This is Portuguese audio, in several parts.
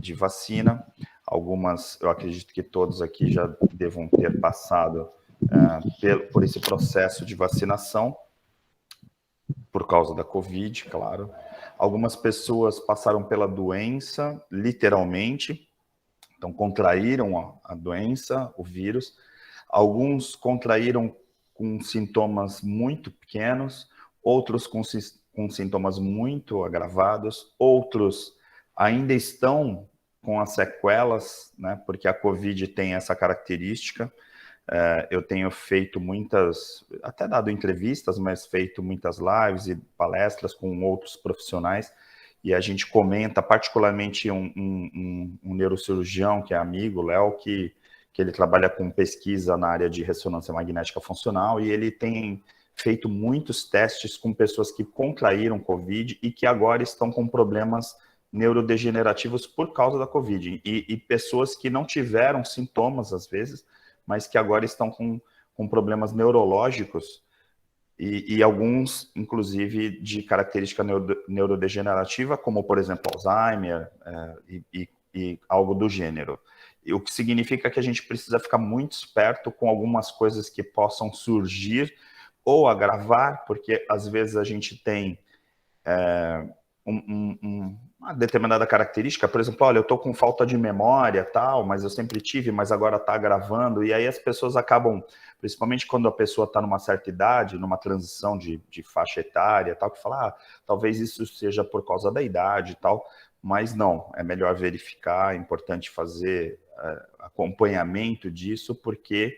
de vacina. Algumas, eu acredito que todos aqui já devam ter passado por esse processo de vacinação, por causa da Covid, claro. Algumas pessoas passaram pela doença, literalmente, então contraíram a doença, o vírus. Alguns contraíram com sintomas muito pequenos, outros com sintomas muito agravados, outros ainda estão com as sequelas, né, porque a Covid tem essa característica. Eu tenho feito até dado entrevistas, mas feito muitas lives e palestras com outros profissionais, e a gente comenta, particularmente um neurocirurgião que é amigo, Léo, que ele trabalha com pesquisa na área de ressonância magnética funcional, e ele tem feito muitos testes com pessoas que contraíram Covid e que agora estão com problemas neurodegenerativos por causa da Covid, e pessoas que não tiveram sintomas, às vezes, mas que agora estão com problemas neurológicos e alguns, inclusive, de característica neurodegenerativa, como, por exemplo, Alzheimer e algo do gênero. O que significa que a gente precisa ficar muito esperto com algumas coisas que possam surgir ou agravar, porque às vezes a gente tem uma determinada característica, por exemplo, olha, eu estou com falta de memória, tal, mas eu sempre tive, mas agora está agravando, e aí as pessoas acabam, principalmente quando a pessoa está numa certa idade, numa transição de faixa etária, tal, que fala, talvez isso seja por causa da idade e tal, mas não, é melhor verificar, é importante fazer acompanhamento disso, porque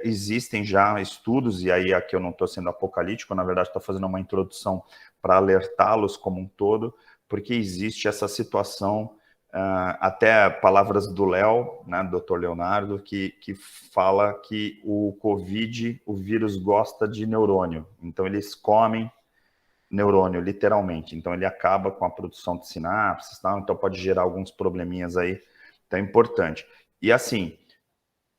existem já estudos, e aí aqui eu não estou sendo apocalíptico, na verdade estou fazendo uma introdução para alertá-los como um todo, porque existe essa situação, até palavras do Léo, né, Dr. Leonardo, que fala que o Covid, o vírus gosta de neurônio, então eles comem neurônio, literalmente, então ele acaba com a produção de sinapses, tal, então pode gerar alguns probleminhas aí, então é importante. E assim,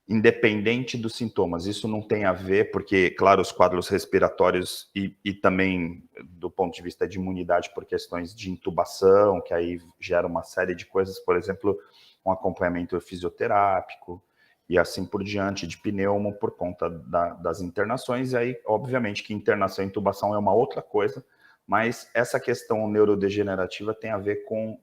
independente dos sintomas, isso não tem a ver, porque, claro, os quadros respiratórios e também do ponto de vista de imunidade por questões de intubação, que aí gera uma série de coisas, por exemplo, um acompanhamento fisioterápico e assim por diante, de pneumo por conta das internações, e aí, obviamente, que internação e intubação é uma outra coisa, mas essa questão neurodegenerativa tem a ver com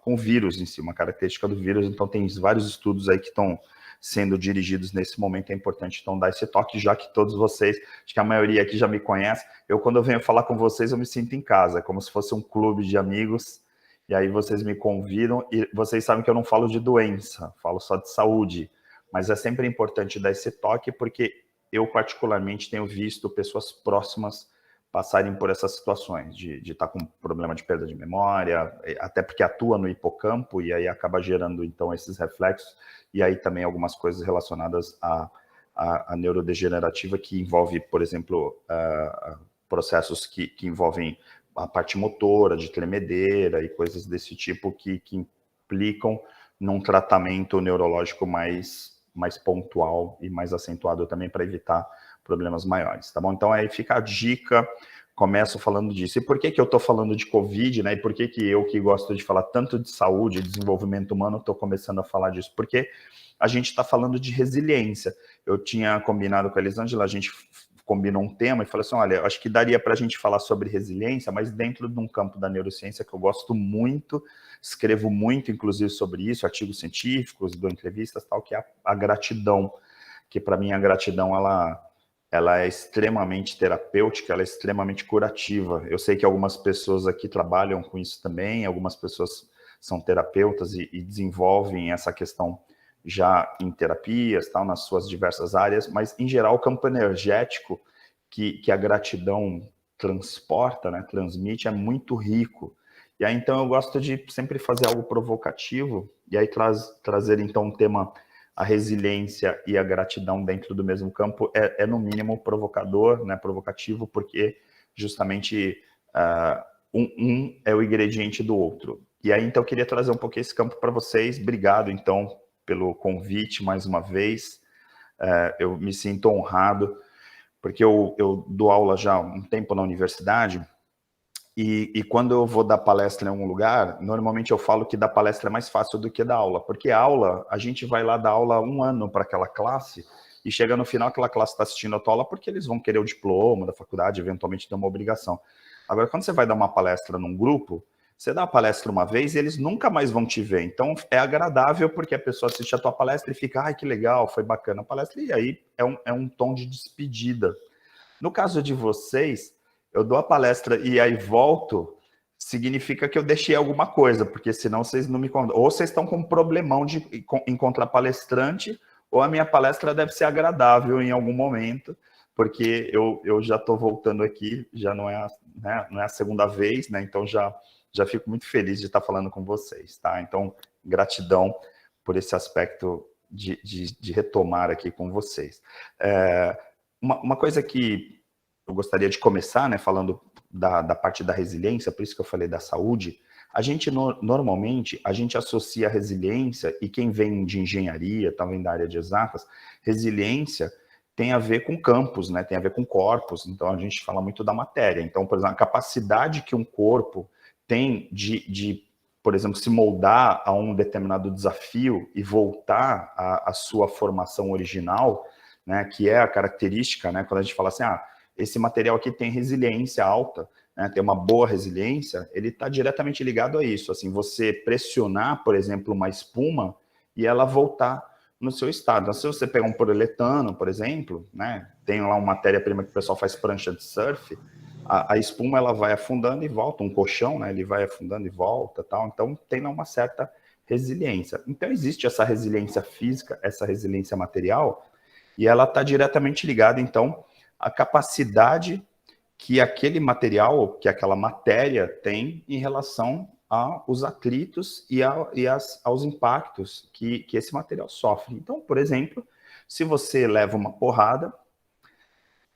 o vírus em si, uma característica do vírus, então tem vários estudos aí que estão sendo dirigidos nesse momento, é importante então dar esse toque, já que todos vocês, acho que a maioria aqui já me conhece, quando eu venho falar com vocês, eu me sinto em casa, é como se fosse um clube de amigos, e aí vocês me convidam, e vocês sabem que eu não falo de doença, falo só de saúde, mas é sempre importante dar esse toque, porque eu particularmente tenho visto pessoas próximas passarem por essas situações, de estar com problema de perda de memória, até porque atua no hipocampo, e aí acaba gerando, então, esses reflexos, e aí também algumas coisas relacionadas à neurodegenerativa, que envolve, por exemplo, processos que envolvem a parte motora, de tremedeira, e coisas desse tipo que implicam num tratamento neurológico mais pontual e mais acentuado também, para evitar problemas maiores, tá bom? Então aí fica a dica, começo falando disso. E por que eu estou falando de Covid, né? E por que eu, que gosto de falar tanto de saúde e desenvolvimento humano, estou começando a falar disso? Porque a gente está falando de resiliência. Eu tinha combinado com a Elisângela, a gente combinou um tema e falou assim, olha, acho que daria para a gente falar sobre resiliência, mas dentro de um campo da neurociência que eu gosto muito, escrevo muito, inclusive, sobre isso, artigos científicos, dou entrevistas, tal, que é a gratidão, que para mim a gratidão, ela é extremamente terapêutica, ela é extremamente curativa. Eu sei que algumas pessoas aqui trabalham com isso também, algumas pessoas são terapeutas e desenvolvem essa questão já em terapias, tal, nas suas diversas áreas, mas, em geral, o campo energético que a gratidão transporta, né, transmite, é muito rico. E aí, então, eu gosto de sempre fazer algo provocativo, e aí trazer, então, um tema, a resiliência e a gratidão dentro do mesmo campo, no mínimo provocador, né, provocativo, porque justamente um é o ingrediente do outro. E aí, então, eu queria trazer um pouquinho esse campo para vocês. Obrigado, então, pelo convite mais uma vez. Eu me sinto honrado, porque eu dou aula já há um tempo na universidade, E quando eu vou dar palestra em algum lugar, normalmente eu falo que dar palestra é mais fácil do que dar aula, porque aula, a gente vai lá dar aula 1 ano para aquela classe, e chega no final, aquela classe está assistindo a tua aula porque eles vão querer o diploma da faculdade, eventualmente ter uma obrigação. Agora, quando você vai dar uma palestra num grupo, você dá a palestra uma vez e eles nunca mais vão te ver. Então, é agradável porque a pessoa assiste a tua palestra e fica, ai, que legal, foi bacana a palestra, e aí é um tom de despedida. No caso de vocês, eu dou a palestra e aí volto, significa que eu deixei alguma coisa, porque senão vocês não me contam. Ou vocês estão com um problemão de encontrar palestrante, ou a minha palestra deve ser agradável em algum momento, porque eu já estou voltando aqui, já não é, né, não é a segunda vez, né? Então já fico muito feliz de estar falando com vocês, tá? Então, gratidão por esse aspecto de retomar aqui com vocês. Uma coisa que eu gostaria de começar, né, falando da parte da resiliência, por isso que eu falei da saúde, a gente normalmente, a gente associa a resiliência, e quem vem de engenharia, também da área de exatas, resiliência tem a ver com campos, né, tem a ver com corpos, então a gente fala muito da matéria. Então, por exemplo, a capacidade que um corpo tem por exemplo, se moldar a um determinado desafio e voltar à sua formação original, né, que é a característica, né, quando a gente fala assim, esse material aqui tem resiliência alta, né, tem uma boa resiliência, ele está diretamente ligado a isso, assim, você pressionar, por exemplo, uma espuma e ela voltar no seu estado. Então, se você pegar um poliuretano, por exemplo, né, tem lá uma matéria-prima que o pessoal faz prancha de surf, a espuma ela vai afundando e volta, um colchão, né, ele vai afundando e volta, tal, então tem lá uma certa resiliência. Então existe essa resiliência física, essa resiliência material, e ela está diretamente ligada, então, à capacidade que aquele material, que aquela matéria tem em relação aos atritos e aos impactos que esse material sofre. Então, por exemplo, se você leva uma porrada,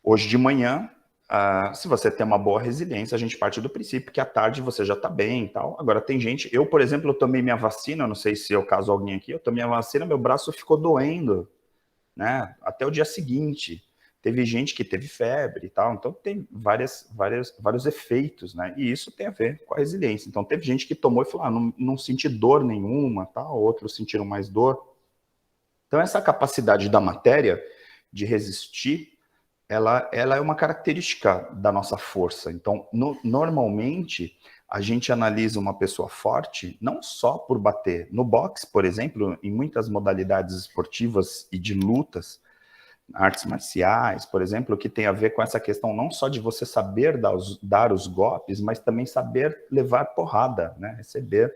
hoje de manhã, se você tem uma boa resiliência, a gente parte do princípio que à tarde você já está bem e tal. Agora, tem gente... Eu, por exemplo, eu tomei minha vacina, não sei se é o caso alguém aqui, eu tomei a vacina, meu braço ficou doendo, né, até o dia seguinte. Teve gente que teve febre e tal, então tem vários efeitos, né, e isso tem a ver com a resiliência. Então teve gente que tomou e falou, não senti dor nenhuma, tal, outros sentiram mais dor. Então essa capacidade da matéria de resistir, ela é uma característica da nossa força. Então, normalmente, a gente analisa uma pessoa forte não só por bater. No boxe, por exemplo, em muitas modalidades esportivas e de lutas, artes marciais, por exemplo, que tem a ver com essa questão não só de você saber dar os golpes, mas também saber levar porrada, né? Receber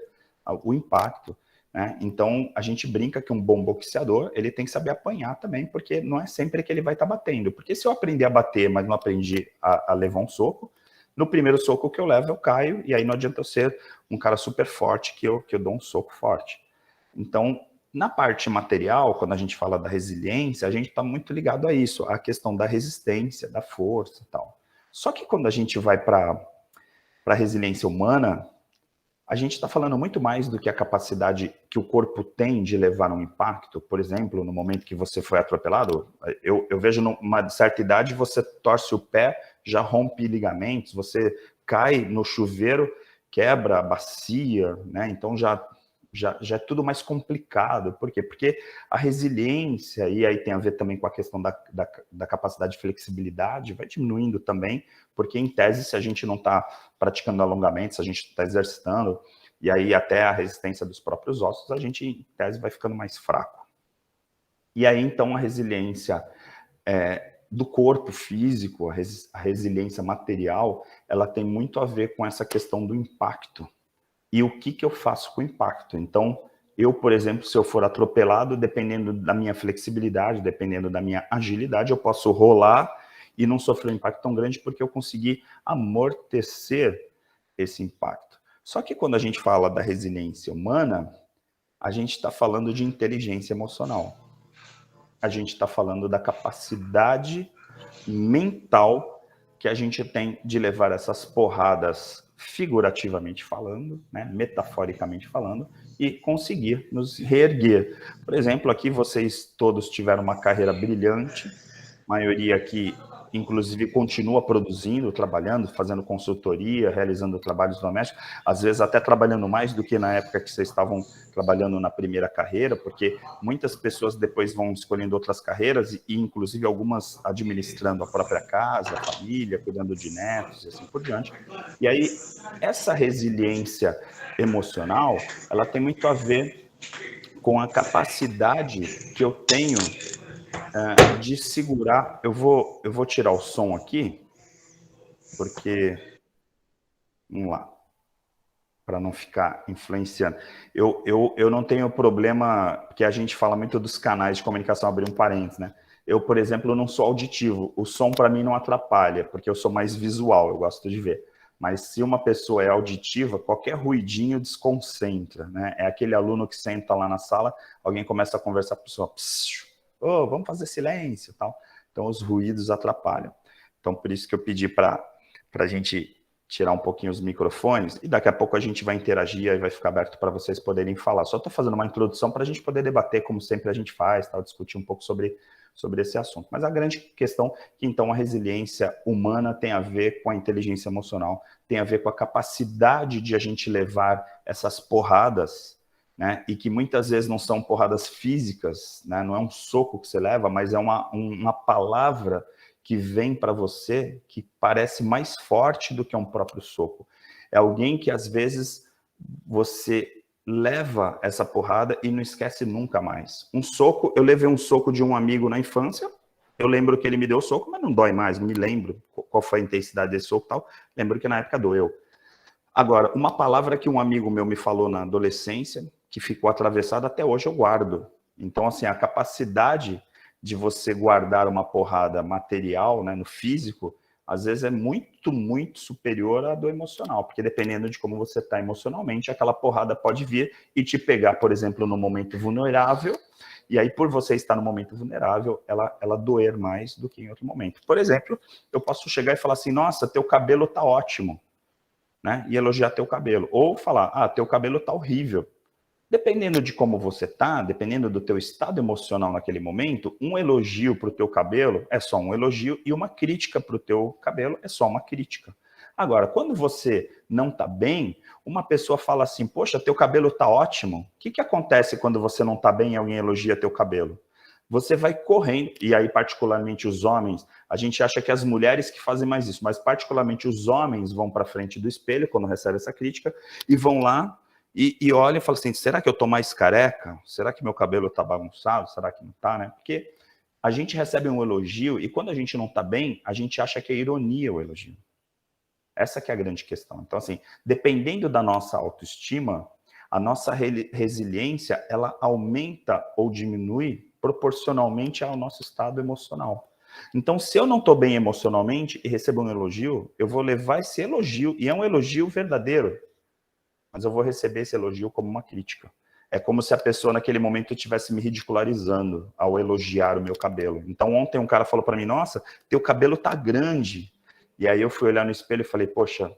o impacto. Né? Então, a gente brinca que um bom boxeador, ele tem que saber apanhar também, porque não é sempre que ele vai estar batendo. Porque se eu aprender a bater, mas não aprendi a levar um soco, no primeiro soco que eu levo, eu caio, e aí não adianta eu ser um cara super forte que eu dou um soco forte. Então, na parte material, quando a gente fala da resiliência, a gente está muito ligado a isso, a questão da resistência, da força e tal. Só que quando a gente vai para a resiliência humana, a gente está falando muito mais do que a capacidade que o corpo tem de levar um impacto. Por exemplo, no momento que você foi atropelado, eu vejo numa certa idade, você torce o pé, já rompe ligamentos, você cai no chuveiro, quebra a bacia, né? Então já é tudo mais complicado. Por quê? Porque a resiliência, e aí tem a ver também com a questão da capacidade de flexibilidade, vai diminuindo também, porque em tese, se a gente não está praticando alongamento, se a gente está exercitando, e aí até a resistência dos próprios ossos, a gente, em tese, vai ficando mais fraco. E aí, então, a resiliência do corpo físico, a resiliência material, ela tem muito a ver com essa questão do impacto. E o que eu faço com o impacto? Então, eu, por exemplo, se eu for atropelado, dependendo da minha flexibilidade, dependendo da minha agilidade, eu posso rolar e não sofrer um impacto tão grande porque eu consegui amortecer esse impacto. Só que quando a gente fala da resiliência humana, a gente está falando de inteligência emocional. A gente está falando da capacidade mental que a gente tem de levar essas porradas figurativamente falando, né, metaforicamente falando, e conseguir nos reerguer. Por exemplo, aqui vocês todos tiveram uma carreira brilhante, maioria aqui inclusive continua produzindo, trabalhando, fazendo consultoria, realizando trabalhos domésticos, às vezes até trabalhando mais do que na época que vocês estavam trabalhando na primeira carreira, porque muitas pessoas depois vão escolhendo outras carreiras e inclusive algumas administrando a própria casa, a família, cuidando de netos e assim por diante. E aí, essa resiliência emocional, ela tem muito a ver com a capacidade que eu tenho de segurar. Eu vou tirar o som aqui, porque, vamos lá, para não ficar influenciando. Eu não tenho problema, porque a gente fala muito dos canais de comunicação, abrir um parênteses, né? Eu, por exemplo, não sou auditivo. O som para mim não atrapalha, porque eu sou mais visual, eu gosto de ver. Mas se uma pessoa é auditiva, qualquer ruidinho desconcentra, né? É aquele aluno que senta lá na sala, alguém começa a conversar com a pessoa, oh, vamos fazer silêncio, tal. Então os ruídos atrapalham. Então por isso que eu pedi para a gente tirar um pouquinho os microfones e daqui a pouco a gente vai interagir e vai ficar aberto para vocês poderem falar. Só estou fazendo uma introdução para a gente poder debater, como sempre a gente faz, tal, discutir um pouco sobre esse assunto. Mas a grande questão é que, então, a resiliência humana tem a ver com a inteligência emocional, tem a ver com a capacidade de a gente levar essas porradas, né, e que muitas vezes não são porradas físicas, né, não é um soco que você leva, mas é uma palavra que vem para você que parece mais forte do que um próprio soco. É alguém que, às vezes, você leva essa porrada e não esquece nunca mais. Um soco, eu levei um soco de um amigo na infância, eu lembro que ele me deu soco, mas não dói mais, não me lembro qual foi a intensidade desse soco e tal, lembro que na época doeu. Agora, uma palavra que um amigo meu me falou na adolescência, que ficou atravessada, até hoje eu guardo. Então, assim, a capacidade de você guardar uma porrada material, né, no físico, às vezes é muito, muito superior à do emocional, porque dependendo de como você está emocionalmente, aquela porrada pode vir e te pegar, por exemplo, no momento vulnerável, e aí por você estar no momento vulnerável, ela doer mais do que em outro momento. Por exemplo, eu posso chegar e falar assim, nossa, teu cabelo tá ótimo, né, e elogiar teu cabelo, ou falar, ah, teu cabelo tá horrível. Dependendo de como você tá, dependendo do teu estado emocional naquele momento, um elogio para o teu cabelo é só um elogio e uma crítica para o teu cabelo é só uma crítica. Agora, quando você não tá bem, uma pessoa fala assim, poxa, teu cabelo tá ótimo. O que acontece quando você não tá bem e alguém elogia teu cabelo? Você vai correndo, e aí particularmente os homens, a gente acha que as mulheres que fazem mais isso, mas particularmente os homens vão para frente do espelho quando recebem essa crítica e vão lá e olha e fala assim, será que eu tô mais careca? Será que meu cabelo tá bagunçado? Será que não tá, né? Porque a gente recebe um elogio e quando a gente não tá bem, a gente acha que é ironia o elogio. Essa que é a grande questão. Então, assim, dependendo da nossa autoestima, a nossa resiliência, ela aumenta ou diminui proporcionalmente ao nosso estado emocional. Então, se eu não estou bem emocionalmente e recebo um elogio, eu vou levar esse elogio, e é um elogio verdadeiro, mas eu vou receber esse elogio como uma crítica. É como se a pessoa naquele momento estivesse me ridicularizando ao elogiar o meu cabelo. Então ontem um cara falou para mim, nossa, teu cabelo tá grande. E aí eu fui olhar no espelho e falei, poxa,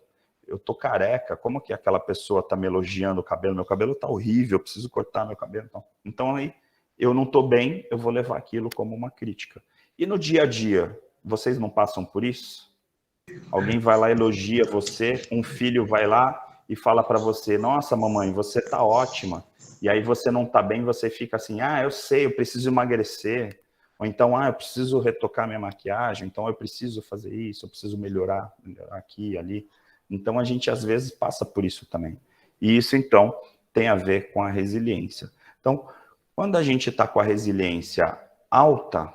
eu tô careca, como que aquela pessoa tá me elogiando o cabelo? Meu cabelo tá horrível, eu preciso cortar meu cabelo. Então aí eu não tô bem, eu vou levar aquilo como uma crítica. E no dia a dia, vocês não passam por isso? Alguém vai lá, elogia você, um filho vai lá e fala para você, nossa, mamãe, você tá ótima. E aí você não tá bem, você fica assim, ah, eu sei, eu preciso emagrecer. Ou então, ah, eu preciso retocar minha maquiagem, então eu preciso fazer isso, eu preciso melhorar aqui e ali. Então a gente às vezes passa por isso também. E isso, então, tem a ver com a resiliência. Então, quando a gente está com a resiliência alta,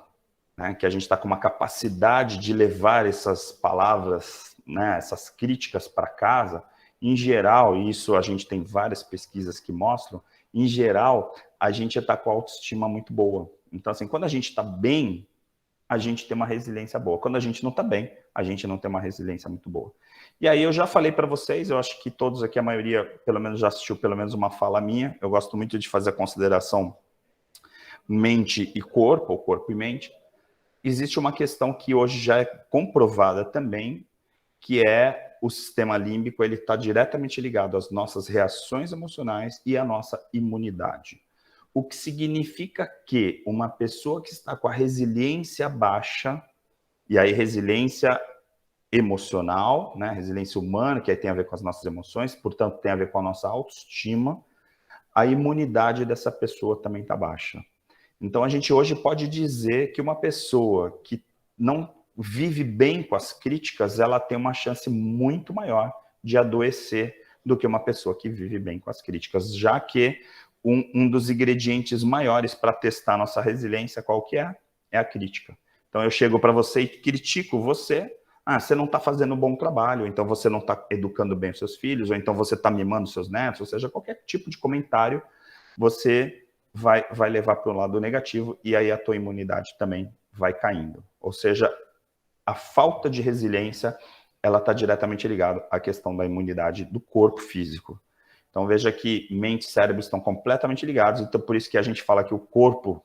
né, que a gente está com uma capacidade de levar essas palavras, né, essas críticas para casa, em geral, e isso a gente tem várias pesquisas que mostram, em geral, a gente está com a autoestima muito boa. Então, assim, quando a gente está bem, a gente tem uma resiliência boa. Quando a gente não está bem, a gente não tem uma resiliência muito boa. E aí eu já falei para vocês, eu acho que todos aqui, a maioria, pelo menos já assistiu pelo menos uma fala minha, eu gosto muito de fazer a consideração mente e corpo, ou corpo e mente. Existe uma questão que hoje já é comprovada também, que é o sistema límbico, ele está diretamente ligado às nossas reações emocionais e à nossa imunidade. O que significa que uma pessoa que está com a resiliência baixa, E aí, resiliência emocional, né? Resiliência humana, que aí tem a ver com as nossas emoções, portanto, tem a ver com a nossa autoestima. A imunidade dessa pessoa também está baixa. Então, a gente hoje pode dizer que uma pessoa que não vive bem com as críticas, ela tem uma chance muito maior de adoecer do que uma pessoa que vive bem com as críticas, já que um dos ingredientes maiores para testar nossa resiliência, qual que é? É a crítica. Então, eu chego para você e critico você, você não está fazendo um bom trabalho, então você não está educando bem os seus filhos, ou então você está mimando os seus netos, ou seja, qualquer tipo de comentário, você vai levar para o lado negativo e aí a tua imunidade também vai caindo. Ou seja, a falta de resiliência, ela está diretamente ligada à questão da imunidade do corpo físico. Então veja que mente e cérebro estão completamente ligados, então por isso que a gente fala que o corpo,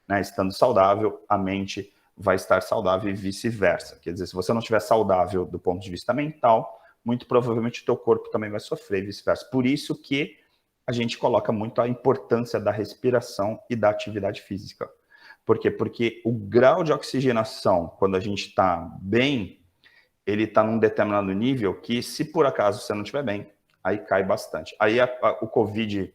né, estando saudável, a mente vai estar saudável e vice-versa. Quer dizer, se você não estiver saudável do ponto de vista mental, muito provavelmente o teu corpo também vai sofrer, vice-versa. Por isso que a gente coloca muito a importância da respiração e da atividade física. Por quê? Porque o grau de oxigenação, quando a gente está bem, ele está num determinado nível que, se por acaso você não estiver bem, aí cai bastante. Aí o Covid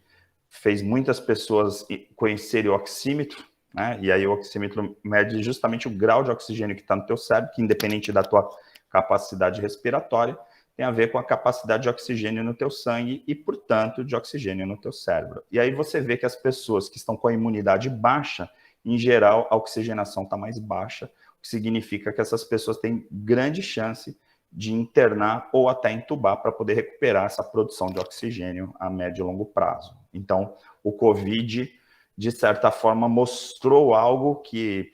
fez muitas pessoas conhecerem o oxímetro, né? E aí o oxímetro mede justamente o grau de oxigênio que está no teu cérebro, que independente da tua capacidade respiratória, tem a ver com a capacidade de oxigênio no teu sangue e, portanto, de oxigênio no teu cérebro. E aí você vê que as pessoas que estão com a imunidade baixa, em geral, a oxigenação está mais baixa, o que significa que essas pessoas têm grande chance de internar ou até entubar para poder recuperar essa produção de oxigênio a médio e longo prazo. Então, o Covid, de certa forma, mostrou algo que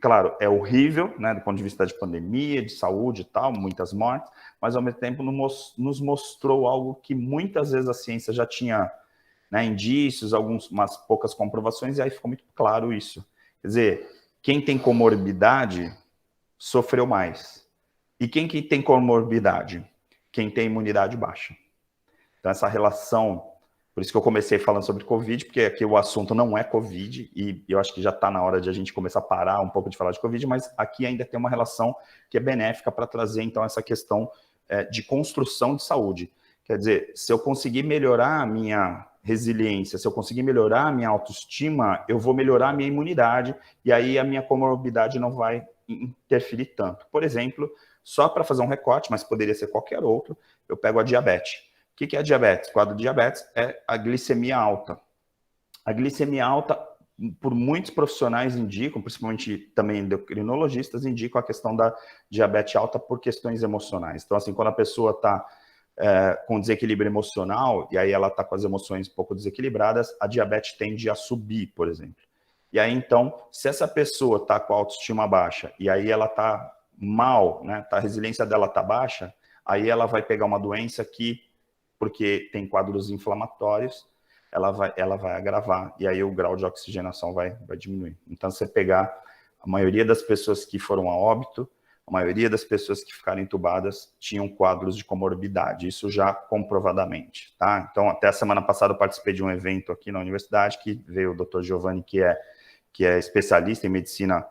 claro, é horrível, né, do ponto de vista de pandemia, de saúde e tal, muitas mortes, mas, ao mesmo tempo, nos mostrou algo que muitas vezes a ciência já tinha, né, indícios, umas poucas comprovações, e aí ficou muito claro isso. Quer dizer, quem tem comorbidade sofreu mais. E quem que tem comorbidade? Quem tem imunidade baixa. Então, essa relação... Por isso que eu comecei falando sobre Covid, porque aqui o assunto não é Covid, e eu acho que já está na hora de a gente começar a parar um pouco de falar de Covid, mas aqui ainda tem uma relação que é benéfica para trazer, então, essa questão de construção de saúde. Quer dizer, se eu conseguir melhorar a minha resiliência, se eu conseguir melhorar a minha autoestima, eu vou melhorar a minha imunidade, e aí a minha comorbidade não vai interferir tanto. Por exemplo, só para fazer um recorte, mas poderia ser qualquer outro, eu pego a diabetes. O que é a diabetes? O quadro de diabetes é a glicemia alta. A glicemia alta, por muitos profissionais indicam, principalmente também endocrinologistas, indicam a questão da diabetes alta por questões emocionais. Então, assim, quando a pessoa está com desequilíbrio emocional, e aí ela está com as emoções um pouco desequilibradas, a diabetes tende a subir, por exemplo. E aí, então, se essa pessoa está com a autoestima baixa, e aí ela está mal, né, a resiliência dela está baixa, aí ela vai pegar uma doença que, porque tem quadros inflamatórios, ela vai agravar, e aí o grau de oxigenação vai diminuir. Então, se você pegar a maioria das pessoas que foram a óbito, a maioria das pessoas que ficaram entubadas tinham quadros de comorbidade, isso já comprovadamente, tá? Então, até a semana passada eu participei de um evento aqui na universidade, que veio o Dr. Giovanni, que é especialista em medicina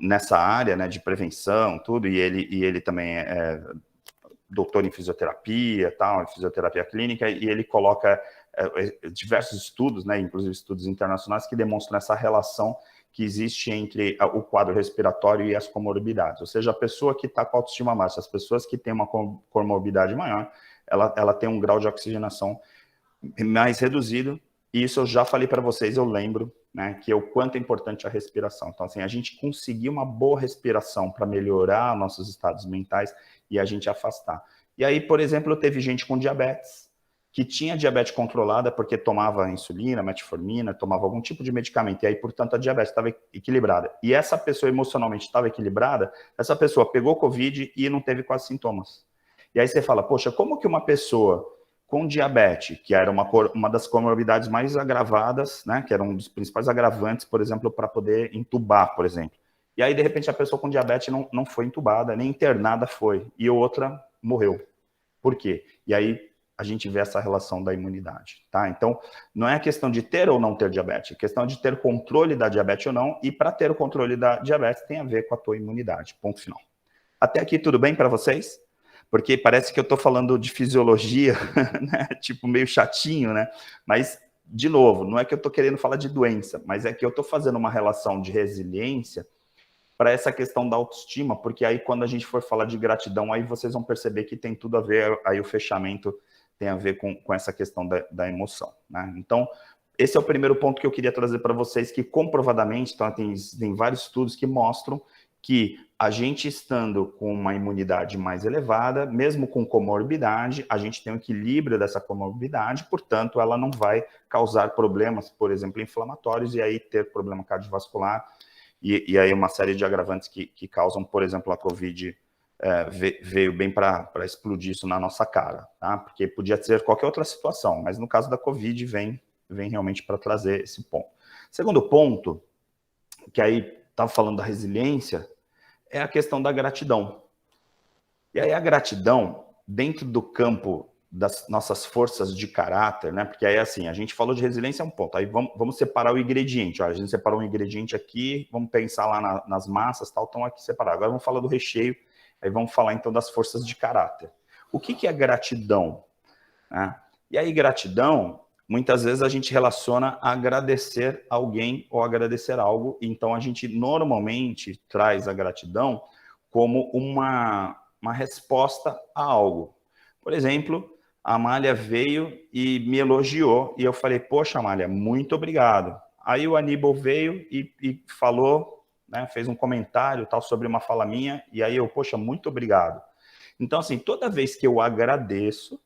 nessa área, né, de prevenção, tudo, e ele também é doutor em fisioterapia, tal, em fisioterapia clínica, e ele coloca diversos estudos, né, inclusive estudos internacionais, que demonstram essa relação que existe entre o quadro respiratório e as comorbidades. Ou seja, a pessoa que está com autoestima baixa, as pessoas que têm uma comorbidade maior, ela tem um grau de oxigenação mais reduzido, e isso eu já falei para vocês, eu lembro, né, que é o quanto é importante a respiração. Então, assim, a gente conseguir uma boa respiração para melhorar nossos estados mentais e a gente afastar. E aí, por exemplo, teve gente com diabetes, que tinha diabetes controlada porque tomava insulina, metformina, tomava algum tipo de medicamento, e aí, portanto, a diabetes estava equilibrada. E essa pessoa emocionalmente estava equilibrada, essa pessoa pegou Covid e não teve quase sintomas. E aí você fala, poxa, como que uma pessoa com diabetes, que era uma das comorbidades mais agravadas, né, que era um dos principais agravantes, por exemplo, para poder entubar, por exemplo. E aí, de repente, a pessoa com diabetes não foi entubada, nem internada foi, e outra morreu. Por quê? E aí a gente vê essa relação da imunidade, tá? Então, não é a questão de ter ou não ter diabetes, é a questão de ter controle da diabetes ou não, e para ter o controle da diabetes tem a ver com a tua imunidade, ponto final. Até aqui tudo bem para vocês? Porque parece que eu estou falando de fisiologia, né? Tipo, meio chatinho, né? Mas, de novo, não é que eu estou querendo falar de doença, mas é que eu estou fazendo uma relação de resiliência para essa questão da autoestima, porque aí quando a gente for falar de gratidão, aí vocês vão perceber que tem tudo a ver, aí o fechamento tem a ver com essa questão da emoção, né? Então, esse é o primeiro ponto que eu queria trazer para vocês, que comprovadamente, então, tem vários estudos que mostram que a gente estando com uma imunidade mais elevada, mesmo com comorbidade, a gente tem um equilíbrio dessa comorbidade, portanto, ela não vai causar problemas, por exemplo, inflamatórios, e aí ter problema cardiovascular, e aí uma série de agravantes que causam, por exemplo, a COVID veio bem para explodir isso na nossa cara, tá? Porque podia ser qualquer outra situação, mas no caso da COVID vem realmente para trazer esse ponto. Segundo ponto, que aí estava falando da resiliência, é a questão da gratidão. E aí a gratidão, dentro do campo das nossas forças de caráter, né? Porque aí, assim, a gente falou de resiliência é um ponto. Aí vamos separar o ingrediente. Ó, a gente separou um ingrediente aqui, vamos pensar lá nas massas, tal, estão aqui separados. Agora vamos falar do recheio, aí vamos falar então das forças de caráter. O que é gratidão? Né? E aí, gratidão, muitas vezes a gente relaciona a agradecer alguém ou agradecer algo, então a gente normalmente traz a gratidão como uma resposta a algo. Por exemplo, a Amália veio e me elogiou, e eu falei, poxa, Amália, muito obrigado. Aí o Aníbal veio e falou, né, fez um comentário tal sobre uma fala minha, e aí eu, poxa, muito obrigado. Então, assim, toda vez que eu agradeço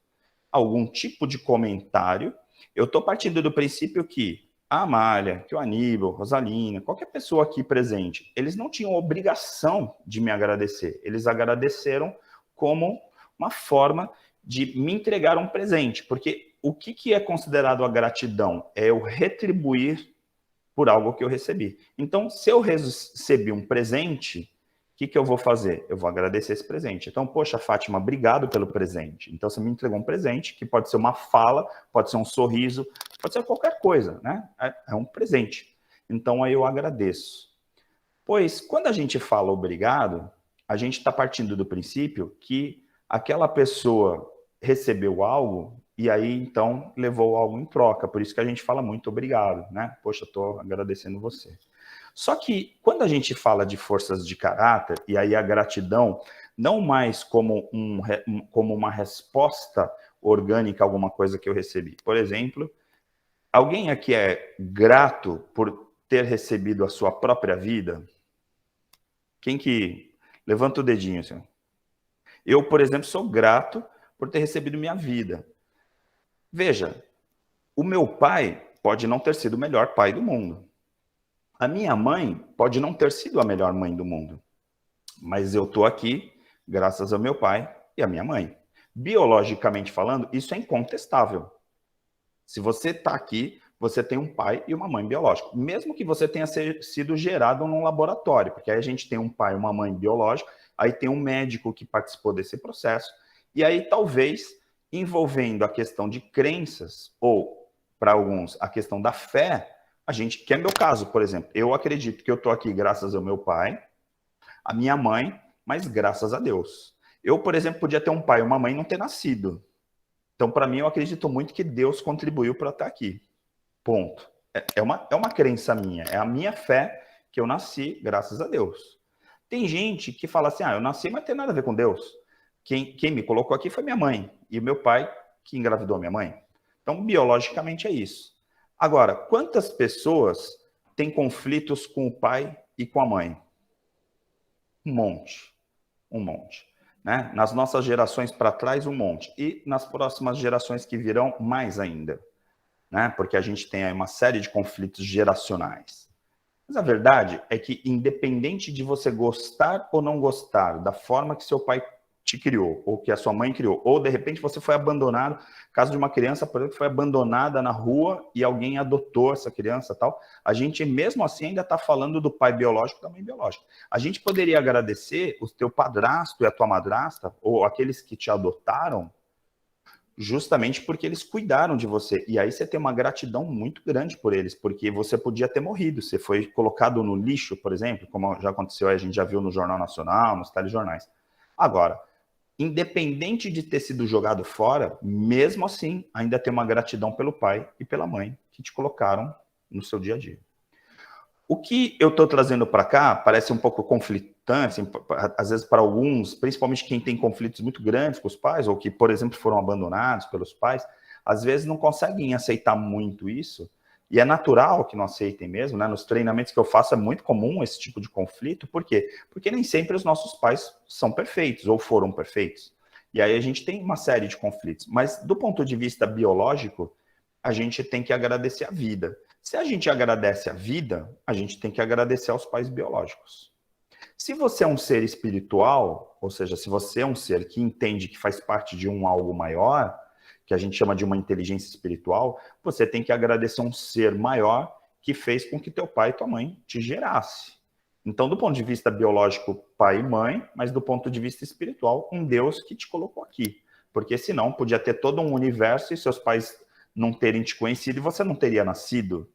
algum tipo de comentário, eu estou partindo do princípio que a Amália, que o Aníbal, Rosalina, qualquer pessoa aqui presente, eles não tinham obrigação de me agradecer. Eles agradeceram como uma forma de me entregar um presente. Porque o que é considerado a gratidão? É eu retribuir por algo que eu recebi. Então, se eu recebi um presente, o que eu vou fazer? Eu vou agradecer esse presente. Então, poxa, Fátima, obrigado pelo presente. Então, você me entregou um presente, que pode ser uma fala, pode ser um sorriso, pode ser qualquer coisa, né? É um presente. Então, aí eu agradeço. Pois, quando a gente fala obrigado, a gente está partindo do princípio que aquela pessoa recebeu algo e aí, então, levou algo em troca. Por isso que a gente fala muito obrigado, né? Poxa, estou agradecendo você. Só que, quando a gente fala de forças de caráter, e aí a gratidão, não mais como uma resposta orgânica a alguma coisa que eu recebi. Por exemplo, alguém aqui é grato por ter recebido a sua própria vida? Quem que... Levanta o dedinho, senhor. Eu, por exemplo, sou grato por ter recebido minha vida. Veja, o meu pai pode não ter sido o melhor pai do mundo. A minha mãe pode não ter sido a melhor mãe do mundo. Mas eu estou aqui graças ao meu pai e à minha mãe. Biologicamente falando, isso é incontestável. Se você está aqui, você tem um pai e uma mãe biológicos. Mesmo que você tenha sido gerado num laboratório, porque aí a gente tem um pai e uma mãe biológicos, aí tem um médico que participou desse processo, e aí talvez envolvendo a questão de crenças, ou para alguns a questão da fé, a gente, que é meu caso, por exemplo, eu acredito que eu estou aqui graças ao meu pai, a minha mãe, mas graças a Deus. Eu, por exemplo, podia ter um pai e uma mãe e não ter nascido. Então, para mim, eu acredito muito que Deus contribuiu para estar aqui. Ponto. É uma crença minha. É a minha fé que eu nasci, graças a Deus. Tem gente que fala assim, eu nasci, mas não tem nada a ver com Deus. Quem me colocou aqui foi minha mãe. E o meu pai, que engravidou minha mãe. Então, biologicamente, é isso. Agora, quantas pessoas têm conflitos com o pai e com a mãe? Um monte. Um monte. Né? Nas nossas gerações para trás, um monte. E nas próximas gerações que virão, mais ainda. Né? Porque a gente tem aí uma série de conflitos geracionais. Mas a verdade é que, independente de você gostar ou não gostar da forma que seu pai te criou, ou que a sua mãe criou, ou de repente você foi abandonado, caso de uma criança, por exemplo, que foi abandonada na rua e alguém adotou essa criança, tal, a gente mesmo assim ainda está falando do pai biológico e da mãe biológica. A gente poderia agradecer o teu padrasto e a tua madrasta, ou aqueles que te adotaram, justamente porque eles cuidaram de você. E aí você tem uma gratidão muito grande por eles, porque você podia ter morrido. Você foi colocado no lixo, por exemplo, como já aconteceu, a gente já viu no Jornal Nacional, nos telejornais. Agora, independente de ter sido jogado fora, mesmo assim, ainda tem uma gratidão pelo pai e pela mãe que te colocaram no seu dia a dia. O que eu estou trazendo para cá parece um pouco conflitante, assim, às vezes para alguns, principalmente quem tem conflitos muito grandes com os pais, ou que, por exemplo, foram abandonados pelos pais, às vezes não conseguem aceitar muito isso, e é natural que não aceitem mesmo, né? Nos treinamentos que eu faço é muito comum esse tipo de conflito, por quê? Porque nem sempre os nossos pais são perfeitos, ou foram perfeitos. E aí a gente tem uma série de conflitos, mas do ponto de vista biológico, a gente tem que agradecer a vida. Se a gente agradece a vida, a gente tem que agradecer aos pais biológicos. Se você é um ser espiritual, ou seja, se você é um ser que entende que faz parte de um algo maior, que a gente chama de uma inteligência espiritual, você tem que agradecer um ser maior que fez com que teu pai e tua mãe te gerasse. Então, do ponto de vista biológico, pai e mãe, mas do ponto de vista espiritual, um Deus que te colocou aqui. Porque senão podia ter todo um universo e seus pais não terem te conhecido e você não teria nascido.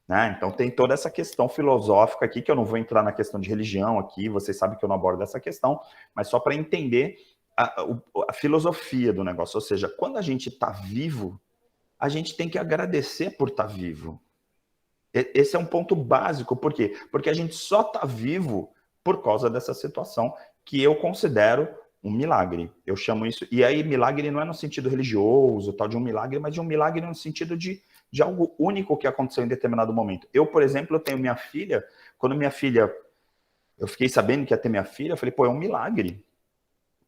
Né? Então tem toda essa questão filosófica aqui, que eu não vou entrar na questão de religião aqui, vocês sabem que eu não abordo essa questão, mas só para entender a filosofia do negócio. Ou seja, quando a gente está vivo, a gente tem que agradecer por estar vivo. Esse é um ponto básico. Por quê? Porque a gente só está vivo por causa dessa situação que eu considero um milagre. Eu chamo isso... E aí, milagre não é no sentido religioso, tal de um milagre, mas de um milagre no sentido de algo único que aconteceu em determinado momento. Eu, por exemplo, eu tenho minha filha... Quando minha filha... Eu fiquei sabendo que ia ter minha filha, eu falei, pô, é um milagre.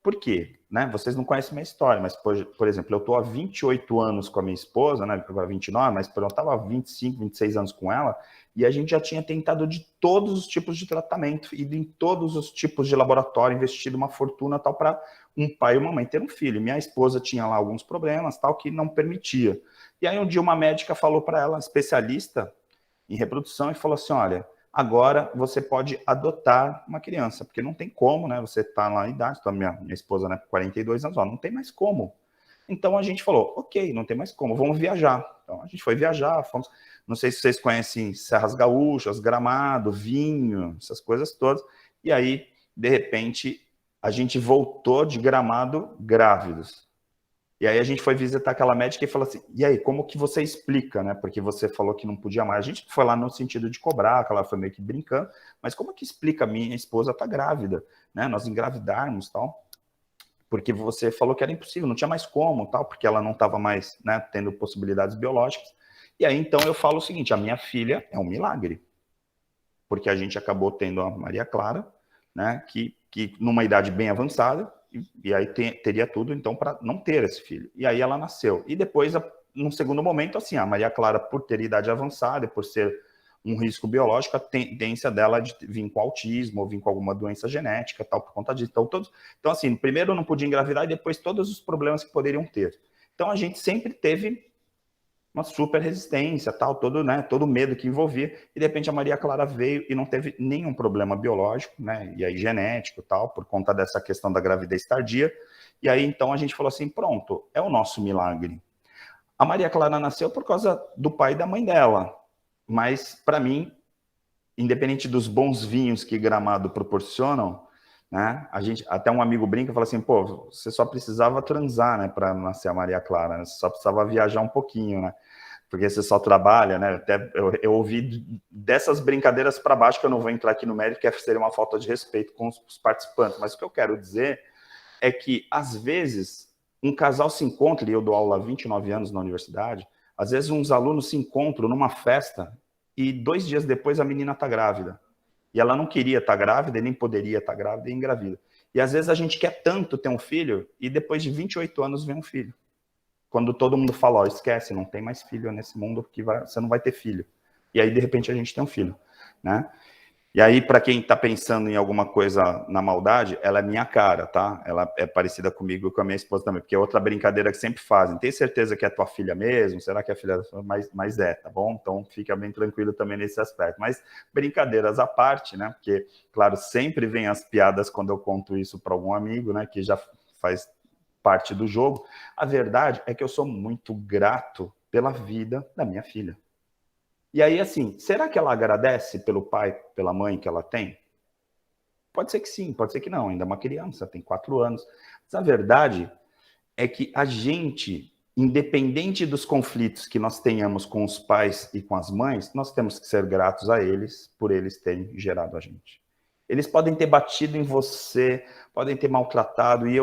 Por quê? Né? Vocês não conhecem minha história, mas, por exemplo, eu estou há 28 anos com a minha esposa, né? Agora 29, mas eu estava há 25, 26 anos com ela, e a gente já tinha tentado de todos os tipos de tratamento, ido em todos os tipos de laboratório, investido uma fortuna tal para um pai e uma mãe ter um filho. Minha esposa tinha lá alguns problemas tal que não permitia. E aí um dia uma médica falou para ela, especialista em reprodução, e falou assim, olha, agora você pode adotar uma criança, porque não tem como, né? Você está lá na idade, então minha esposa, né, 42 anos, ó, não tem mais como. Então a gente falou, ok, não tem mais como, vamos viajar. Então a gente foi viajar, fomos, não sei se vocês conhecem Serras Gaúchas, Gramado, Vinho, essas coisas todas. E aí, de repente, a gente voltou de Gramado grávidos. E aí a gente foi visitar aquela médica e falou assim, e aí, como que você explica, né? Porque você falou que não podia mais. A gente foi lá no sentido de cobrar, que ela foi meio que brincando, mas como que explica? Minha esposa tá grávida, né? Nós engravidarmos e tal, porque você falou que era impossível, não tinha mais como, tal, porque ela não estava mais, né, tendo possibilidades biológicas. E aí, então, eu falo o seguinte, a minha filha é um milagre, porque a gente acabou tendo a Maria Clara, né, que numa idade bem avançada, e aí teria tudo, então, para não ter esse filho. E aí ela nasceu. E depois, num segundo momento, assim, a Maria Clara, por ter idade avançada, por ser um risco biológico, a tendência dela de vir com autismo, ou vir com alguma doença genética, tal, por conta disso. Então, assim, primeiro não podia engravidar, e depois todos os problemas que poderiam ter. Então, a gente sempre teve uma super resistência, tal, todo medo que envolvia, e de repente a Maria Clara veio e não teve nenhum problema biológico, né, e aí genético, tal, por conta dessa questão da gravidez tardia, e aí então a gente falou assim, pronto, é o nosso milagre. A Maria Clara nasceu por causa do pai e da mãe dela, mas para mim, independente dos bons vinhos que Gramado proporcionam, né, até um amigo brinca e fala assim, pô, você só precisava transar, né, para nascer a Maria Clara, né? Você só precisava viajar um pouquinho, né, porque você só trabalha, né, até eu ouvi dessas brincadeiras para baixo, que eu não vou entrar aqui no mérito, que seria uma falta de respeito com os participantes, mas o que eu quero dizer é que, às vezes, um casal se encontra, e eu dou aula há 29 anos na universidade, às vezes uns alunos se encontram numa festa e 2 dias depois a menina está grávida. E ela não queria estar grávida e nem poderia estar grávida e engravida. E às vezes a gente quer tanto ter um filho e depois de 28 anos vem um filho. Quando todo mundo fala, ó, esquece, não tem mais filho nesse mundo porque você não vai ter filho. E aí, de repente, a gente tem um filho, né? E aí, para quem está pensando em alguma coisa na maldade, ela é minha cara, tá? Ela é parecida comigo e com a minha esposa também, porque é outra brincadeira que sempre fazem. Tem certeza que é tua filha mesmo? Será que é filha da sua? Mas é, tá bom? Então, fica bem tranquilo também nesse aspecto. Mas brincadeiras à parte, né? Porque, claro, sempre vem as piadas quando eu conto isso para algum amigo, né? Que já faz parte do jogo. A verdade é que eu sou muito grato pela vida da minha filha. E aí, assim, será que ela agradece pelo pai, pela mãe que ela tem? Pode ser que sim, pode ser que não. Ainda é uma criança, tem 4 anos. Mas a verdade é que a gente, independente dos conflitos que nós tenhamos com os pais e com as mães, nós temos que ser gratos a eles por eles terem gerado a gente. Eles podem ter batido em você, podem ter maltratado, e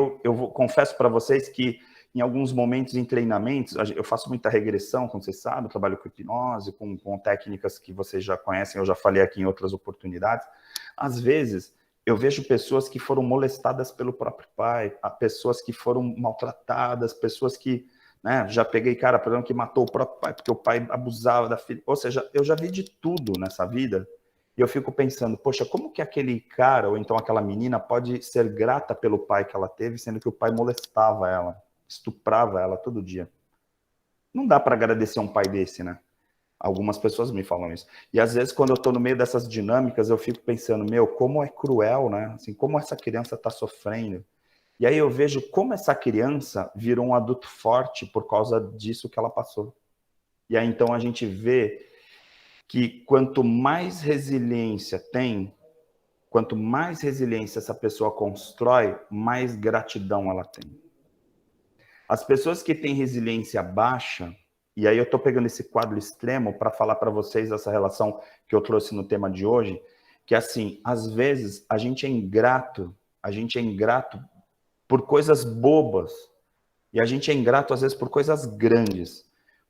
confesso para vocês que em alguns momentos em treinamentos, eu faço muita regressão, como vocês sabem, eu trabalho com hipnose, com técnicas que vocês já conhecem, eu já falei aqui em outras oportunidades. Às vezes, eu vejo pessoas que foram molestadas pelo próprio pai, pessoas que foram maltratadas, pessoas que, né, já peguei cara, por exemplo, que matou o próprio pai porque o pai abusava da filha. Ou seja, eu já vi de tudo nessa vida. E eu fico pensando, poxa, como que aquele cara ou então aquela menina pode ser grata pelo pai que ela teve, sendo que o pai molestava ela, estuprava ela todo dia? Não dá para agradecer um pai desse, né? Algumas pessoas me falam isso. E às vezes, quando eu estou no meio dessas dinâmicas, eu fico pensando, meu, como é cruel, né? Assim, como essa criança está sofrendo. E aí eu vejo como essa criança virou um adulto forte por causa disso que ela passou. E aí então a gente vê que quanto mais resiliência tem, quanto mais resiliência essa pessoa constrói, mais gratidão ela tem. As pessoas que têm resiliência baixa, e aí eu estou pegando esse quadro extremo para falar para vocês essa relação que eu trouxe no tema de hoje, que assim, às vezes a gente é ingrato por coisas bobas, e a gente é ingrato às vezes por coisas grandes.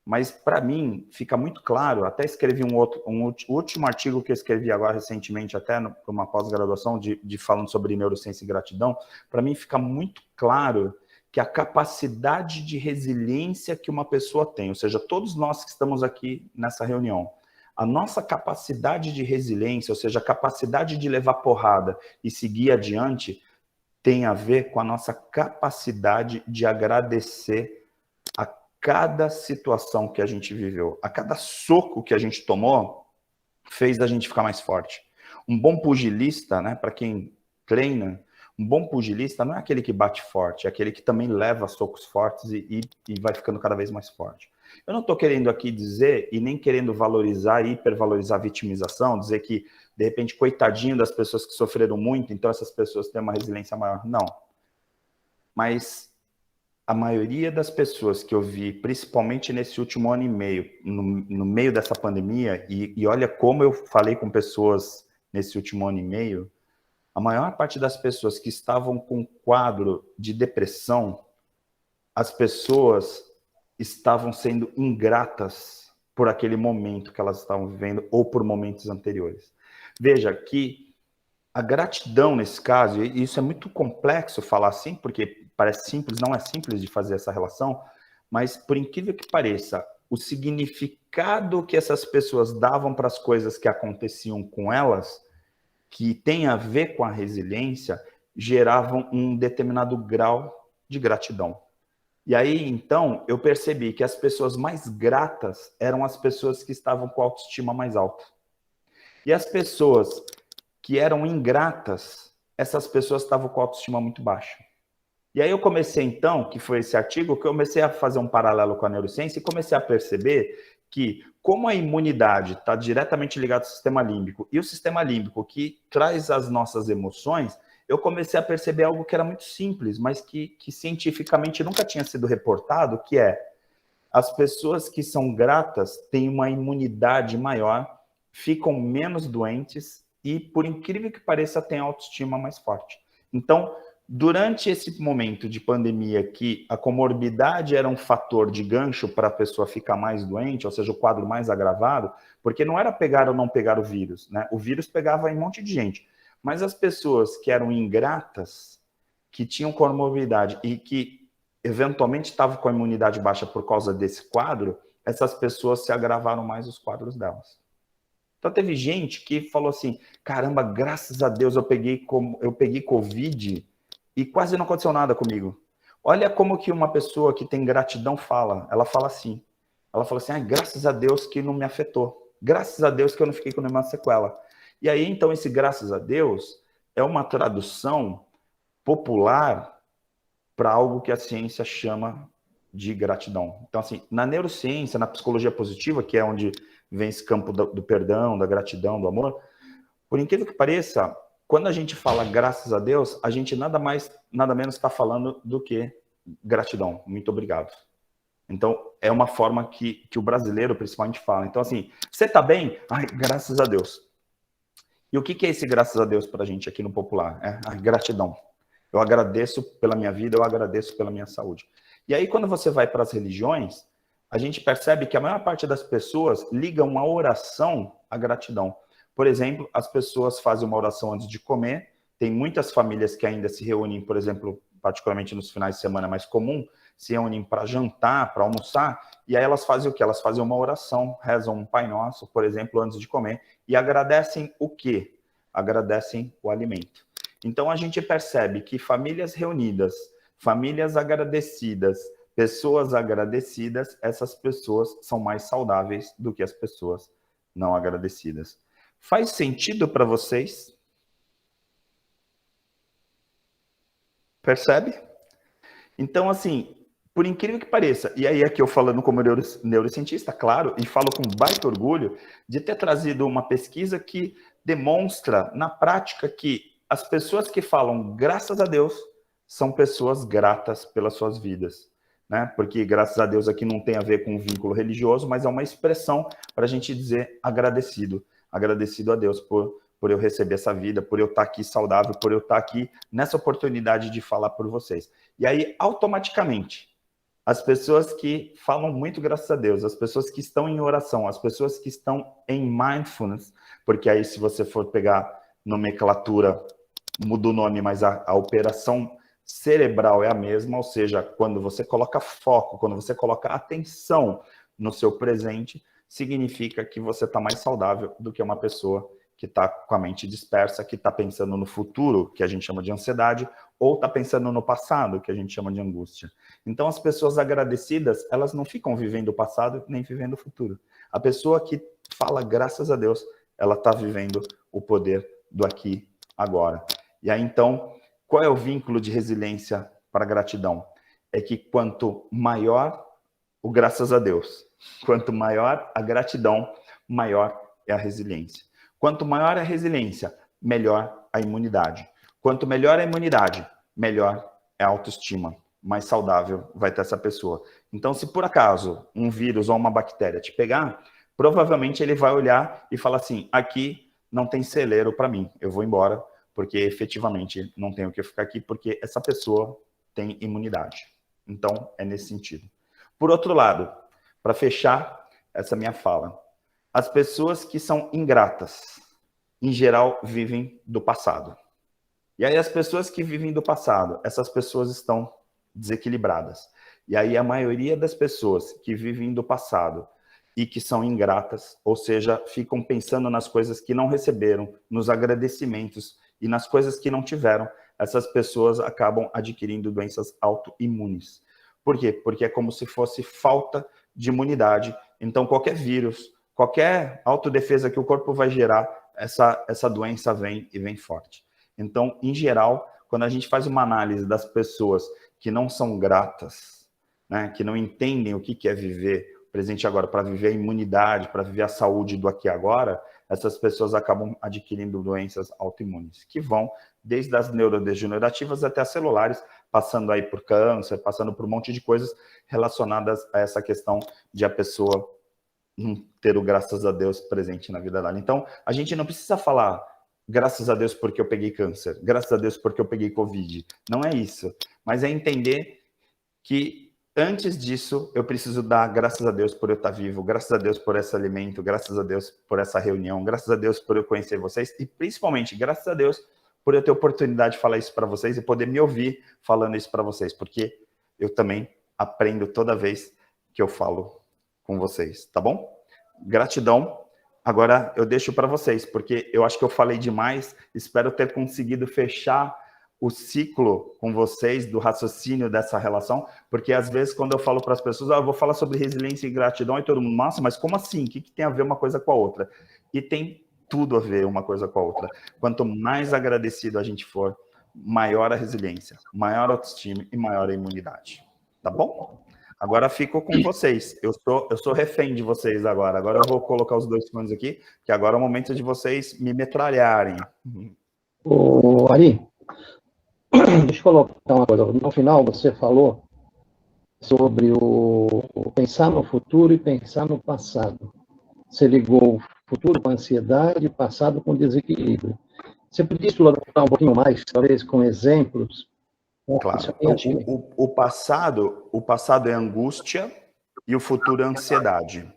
Mas para mim fica muito claro, até escrevi um último artigo que eu escrevi agora recentemente, até para uma pós-graduação de falando sobre neurociência e gratidão, para mim fica muito claro que a capacidade de resiliência que uma pessoa tem, ou seja, todos nós que estamos aqui nessa reunião, a nossa capacidade de resiliência, ou seja, a capacidade de levar porrada e seguir adiante, tem a ver com a nossa capacidade de agradecer a cada situação que a gente viveu, a cada soco que a gente tomou, fez a gente ficar mais forte. Um bom pugilista, né, para quem treina, um bom pugilista não é aquele que bate forte, é aquele que também leva socos fortes e vai ficando cada vez mais forte. Eu não estou querendo aqui dizer, e nem querendo valorizar e hipervalorizar a vitimização, dizer que, de repente, coitadinho das pessoas que sofreram muito, então essas pessoas têm uma resiliência maior. Não. Mas a maioria das pessoas que eu vi, principalmente nesse último ano e meio, no meio dessa pandemia, e olha como eu falei com pessoas nesse último ano e meio, a maior parte das pessoas que estavam com quadro de depressão, as pessoas estavam sendo ingratas por aquele momento que elas estavam vivendo ou por momentos anteriores. Veja que a gratidão nesse caso, e isso é muito complexo falar assim, porque parece simples, não é simples de fazer essa relação, mas por incrível que pareça, o significado que essas pessoas davam para as coisas que aconteciam com elas, que tem a ver com a resiliência, geravam um determinado grau de gratidão. E aí, então, eu percebi que as pessoas mais gratas eram as pessoas que estavam com a autoestima mais alta. E as pessoas que eram ingratas, essas pessoas estavam com a autoestima muito baixa. E aí eu comecei, então, que foi esse artigo, que eu comecei a fazer um paralelo com a neurociência e comecei a perceber que, como a imunidade está diretamente ligada ao sistema límbico, e o sistema límbico que traz as nossas emoções, eu comecei a perceber algo que era muito simples, mas que cientificamente nunca tinha sido reportado, que é as pessoas que são gratas têm uma imunidade maior, ficam menos doentes e, por incrível que pareça, têm autoestima mais forte. Então, durante esse momento de pandemia que a comorbidade era um fator de gancho para a pessoa ficar mais doente, ou seja, o quadro mais agravado, porque não era pegar ou não pegar o vírus, né? O vírus pegava em um monte de gente, mas as pessoas que eram ingratas, que tinham comorbidade e que eventualmente estavam com a imunidade baixa por causa desse quadro, essas pessoas se agravaram mais os quadros delas. Então teve gente que falou assim, caramba, graças a Deus eu peguei Covid e quase não aconteceu nada comigo. Olha como que uma pessoa que tem gratidão fala. Ela fala assim, graças a Deus que não me afetou. Graças a Deus que eu não fiquei com nenhuma sequela. E aí, então, esse graças a Deus é uma tradução popular para algo que a ciência chama de gratidão. Então, assim, na neurociência, na psicologia positiva, que é onde vem esse campo do perdão, da gratidão, do amor, por incrível que pareça, quando a gente fala graças a Deus, a gente nada mais, nada menos está falando do que gratidão. Muito obrigado. Então, é uma forma que o brasileiro, principalmente, fala. Então, assim, você está bem? Ai, graças a Deus. E o que é esse graças a Deus para a gente aqui no popular? É a gratidão. Eu agradeço pela minha vida, eu agradeço pela minha saúde. E aí, quando você vai para as religiões, a gente percebe que a maior parte das pessoas ligam a oração à gratidão. Por exemplo, as pessoas fazem uma oração antes de comer. Tem muitas famílias que ainda se reúnem, por exemplo, particularmente nos finais de semana mais comum, se reúnem para jantar, para almoçar, e aí elas fazem o quê? Elas fazem uma oração, rezam um Pai Nosso, por exemplo, antes de comer, e agradecem o quê? Agradecem o alimento. Então a gente percebe que famílias reunidas, famílias agradecidas, pessoas agradecidas, essas pessoas são mais saudáveis do que as pessoas não agradecidas. Faz sentido para vocês? Percebe? Então, assim, por incrível que pareça, e aí aqui eu falando como neurocientista, claro, e falo com baita orgulho de ter trazido uma pesquisa que demonstra na prática que as pessoas que falam graças a Deus são pessoas gratas pelas suas vidas, né? Porque graças a Deus aqui não tem a ver com um vínculo religioso, mas é uma expressão para a gente dizer agradecido, agradecido a Deus por eu receber essa vida, por eu estar aqui saudável, por eu estar aqui nessa oportunidade de falar por vocês. E aí, automaticamente, as pessoas que falam muito graças a Deus, as pessoas que estão em oração, as pessoas que estão em mindfulness, porque aí se você for pegar nomenclatura, muda o nome, mas a operação cerebral é a mesma, ou seja, quando você coloca foco, quando você coloca atenção no seu presente, significa que você está mais saudável do que uma pessoa que está com a mente dispersa, que está pensando no futuro, que a gente chama de ansiedade, ou está pensando no passado, que a gente chama de angústia. Então, as pessoas agradecidas, elas não ficam vivendo o passado nem vivendo o futuro. A pessoa que fala graças a Deus, ela está vivendo o poder do aqui, agora. E aí, então, qual é o vínculo de resiliência para a gratidão? É que quanto maior o graças a Deus, quanto maior a gratidão, maior é a resiliência. Quanto maior a resiliência, melhor a imunidade. Quanto melhor a imunidade, melhor é a autoestima. Mais saudável vai ter essa pessoa. Então, se por acaso um vírus ou uma bactéria te pegar, provavelmente ele vai olhar e falar assim, aqui não tem celeiro para mim, eu vou embora, porque efetivamente não tenho que ficar aqui, porque essa pessoa tem imunidade. Então, é nesse sentido. Por outro lado, para fechar essa minha fala, as pessoas que são ingratas, em geral, vivem do passado. E aí as pessoas que vivem do passado, essas pessoas estão desequilibradas. E aí a maioria das pessoas que vivem do passado e que são ingratas, ou seja, ficam pensando nas coisas que não receberam, nos agradecimentos e nas coisas que não tiveram, essas pessoas acabam adquirindo doenças autoimunes. Por quê? Porque é como se fosse falta de imunidade. Então qualquer vírus, qualquer autodefesa que o corpo vai gerar, essa doença vem e vem forte. Então, em geral, quando a gente faz uma análise das pessoas que não são gratas, né, que não entendem o que é viver o presente agora, para viver a imunidade, para viver a saúde do aqui e agora, essas pessoas acabam adquirindo doenças autoimunes, que vão desde as neurodegenerativas até as celulares, passando aí por câncer, passando por um monte de coisas relacionadas a essa questão de a pessoa não ter o graças a Deus presente na vida dela. Então, a gente não precisa falar graças a Deus porque eu peguei câncer, graças a Deus porque eu peguei Covid. Não é isso. Mas é entender que antes disso eu preciso dar graças a Deus por eu estar vivo, graças a Deus por esse alimento, graças a Deus por essa reunião, graças a Deus por eu conhecer vocês e principalmente graças a Deus por eu ter oportunidade de falar isso para vocês e poder me ouvir falando isso para vocês, porque eu também aprendo toda vez que eu falo com vocês, tá bom? Gratidão. Agora eu deixo para vocês, porque eu acho que eu falei demais. Espero ter conseguido fechar o ciclo com vocês do raciocínio dessa relação, porque às vezes quando eu falo para as pessoas, eu vou falar sobre resiliência e gratidão, e todo mundo, nossa, mas como assim? O que tem a ver uma coisa com a outra? E tem tudo a ver uma coisa com a outra. Quanto mais agradecido a gente for, maior a resiliência, maior a autoestima e maior a imunidade. Tá bom? Agora fico com vocês. Eu sou refém de vocês agora. Agora eu vou colocar os 2 segundos aqui, que agora é o momento de vocês me metralharem. Ô, Ari, deixa eu colocar uma coisa. No final, você falou sobre o pensar no futuro e pensar no passado. Você ligou o futuro com ansiedade e passado com desequilíbrio. Você podia explorar um pouquinho mais, talvez com exemplos? Claro. O passado é angústia e o futuro é ansiedade.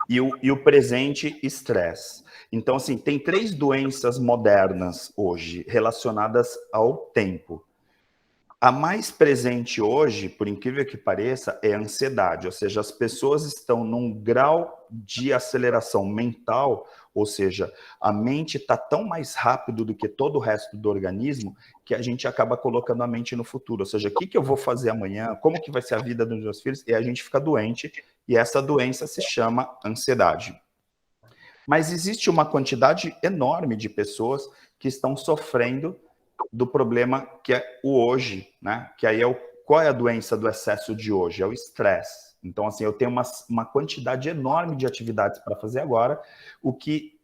E o presente, estresse. Então, assim, tem 3 doenças modernas hoje relacionadas ao tempo. A mais presente hoje, por incrível que pareça, é a ansiedade, ou seja, as pessoas estão num grau de aceleração mental, ou seja, a mente está tão mais rápido do que todo o resto do organismo que a gente acaba colocando a mente no futuro, ou seja, o que eu vou fazer amanhã, como que vai ser a vida dos meus filhos, e a gente fica doente, e essa doença se chama ansiedade. Mas existe uma quantidade enorme de pessoas que estão sofrendo do problema que é o hoje, né? Que aí qual é a doença do excesso de hoje? É o estresse. Então, assim, eu tenho uma quantidade enorme de atividades para fazer agora, o que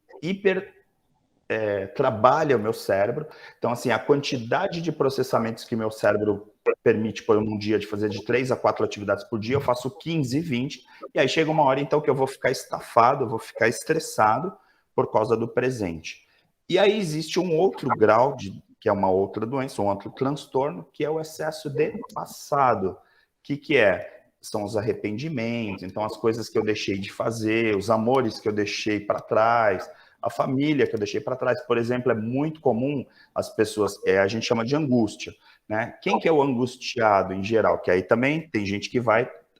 trabalha o meu cérebro. Então, assim, a quantidade de processamentos que meu cérebro permite por um dia de fazer de 3 a 4 atividades por dia, eu faço 15, 20, e aí chega uma hora, então, que eu vou ficar estafado, eu vou ficar estressado por causa do presente. E aí existe um outro grau, que é uma outra doença, um outro transtorno, que é o excesso de passado. O que é? São os arrependimentos, então as coisas que eu deixei de fazer, os amores que eu deixei para trás, a família que eu deixei para trás. Por exemplo, é muito comum as pessoas, a gente chama de angústia, né? Quem que é o angustiado em geral? Que aí também tem gente que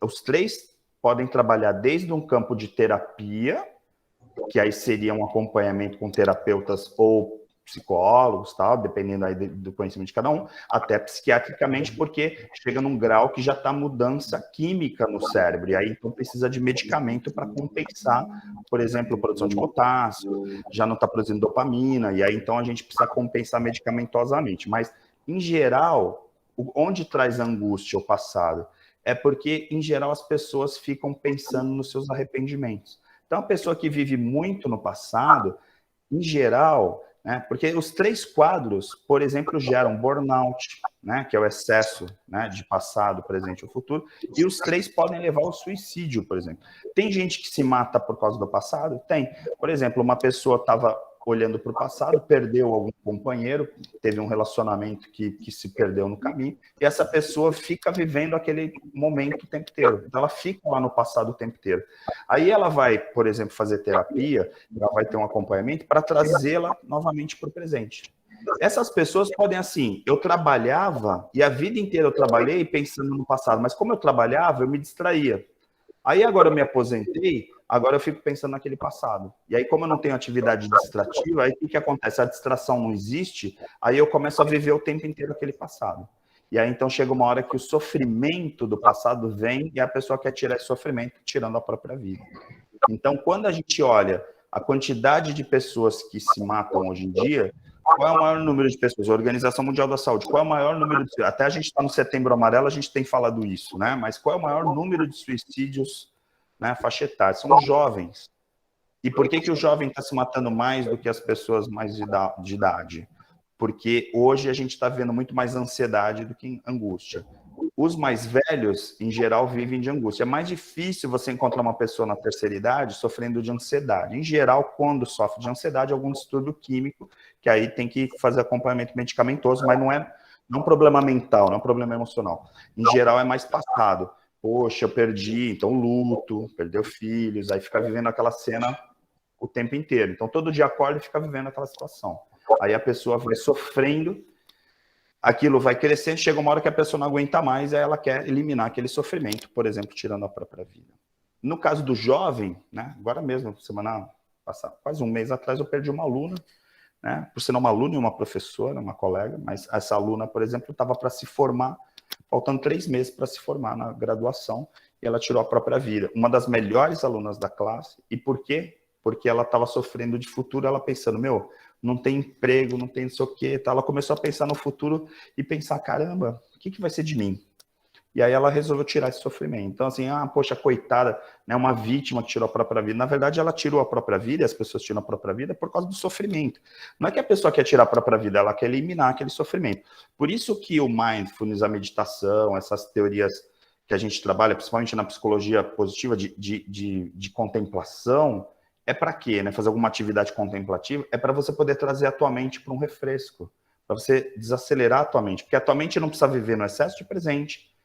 os 3 podem trabalhar desde um campo de terapia, que aí seria um acompanhamento com terapeutas ou psicólogos, tal, dependendo aí do conhecimento de cada um, até psiquiatricamente, porque chega num grau que já está mudança química no cérebro, e aí então precisa de medicamento para compensar, por exemplo, produção de potássio, já não está produzindo dopamina, e aí então a gente precisa compensar medicamentosamente. Mas, em geral, onde traz angústia o passado? É porque, em geral, as pessoas ficam pensando nos seus arrependimentos. Então, a pessoa que vive muito no passado, em geral, né, porque os 3 quadros, por exemplo, geram burnout, né, que é o excesso, né, de passado, presente ou futuro, e os 3 podem levar ao suicídio, por exemplo. Tem gente que se mata por causa do passado? Tem. Por exemplo, uma pessoa estava olhando para o passado, perdeu algum companheiro, teve um relacionamento que se perdeu no caminho, e essa pessoa fica vivendo aquele momento o tempo inteiro. Então, ela fica lá no passado o tempo inteiro. Aí ela vai, por exemplo, fazer terapia, ela vai ter um acompanhamento para trazê-la novamente para o presente. Essas pessoas podem, assim, eu trabalhava, e a vida inteira eu trabalhei pensando no passado, mas como eu trabalhava, eu me distraía. Aí agora eu me aposentei, agora eu fico pensando naquele passado. E aí, como eu não tenho atividade distrativa, aí o que acontece? A distração não existe, aí eu começo a viver o tempo inteiro aquele passado. E aí, então, chega uma hora que o sofrimento do passado vem e a pessoa quer tirar esse sofrimento, tirando a própria vida. Então, quando a gente olha a quantidade de pessoas que se matam hoje em dia, qual é o maior número de pessoas? A Organização Mundial da Saúde, qual é o maior número de... Até a gente está no Setembro Amarelo, a gente tem falado isso, né? Mas qual é o maior número de suicídios na faixa etária? São os jovens. E por que o jovem está se matando mais do que as pessoas mais de idade? Porque hoje a gente está vendo muito mais ansiedade do que angústia. Os mais velhos, em geral, vivem de angústia. É mais difícil você encontrar uma pessoa na terceira idade sofrendo de ansiedade. Em geral, quando sofre de ansiedade, algum distúrbio químico, que aí tem que fazer acompanhamento medicamentoso, mas não é um problema mental, não é um problema emocional. Em geral, é mais passado. Poxa, eu perdi, então luto, perdeu filhos, aí fica vivendo aquela cena o tempo inteiro. Então, todo dia acorda e fica vivendo aquela situação. Aí a pessoa vai sofrendo, aquilo vai crescendo, chega uma hora que a pessoa não aguenta mais, aí ela quer eliminar aquele sofrimento, por exemplo, tirando a própria vida. No caso do jovem, né, agora mesmo, semana passada, quase um mês atrás, eu perdi uma aluna, né, por ser uma aluna e uma professora, uma colega, mas essa aluna, por exemplo, estava para se formar, faltando 3 meses para se formar na graduação, e ela tirou a própria vida. Uma das melhores alunas da classe. E por quê? Porque ela estava sofrendo de futuro, ela pensando, não tem emprego, não tem não sei o quê, tá? Ela começou a pensar no futuro e pensar, caramba, o que vai ser de mim? E aí ela resolveu tirar esse sofrimento. Então, assim, poxa, coitada, né, uma vítima que tirou a própria vida. Na verdade, ela tirou a própria vida, e as pessoas tiram a própria vida por causa do sofrimento. Não é que a pessoa quer tirar a própria vida, ela quer eliminar aquele sofrimento. Por isso que o mindfulness, a meditação, essas teorias que a gente trabalha, principalmente na psicologia positiva de contemplação, é para quê? Né? Fazer alguma atividade contemplativa é para você poder trazer a tua mente para um refresco, para você desacelerar a tua mente, porque a tua mente não precisa viver no excesso de presente,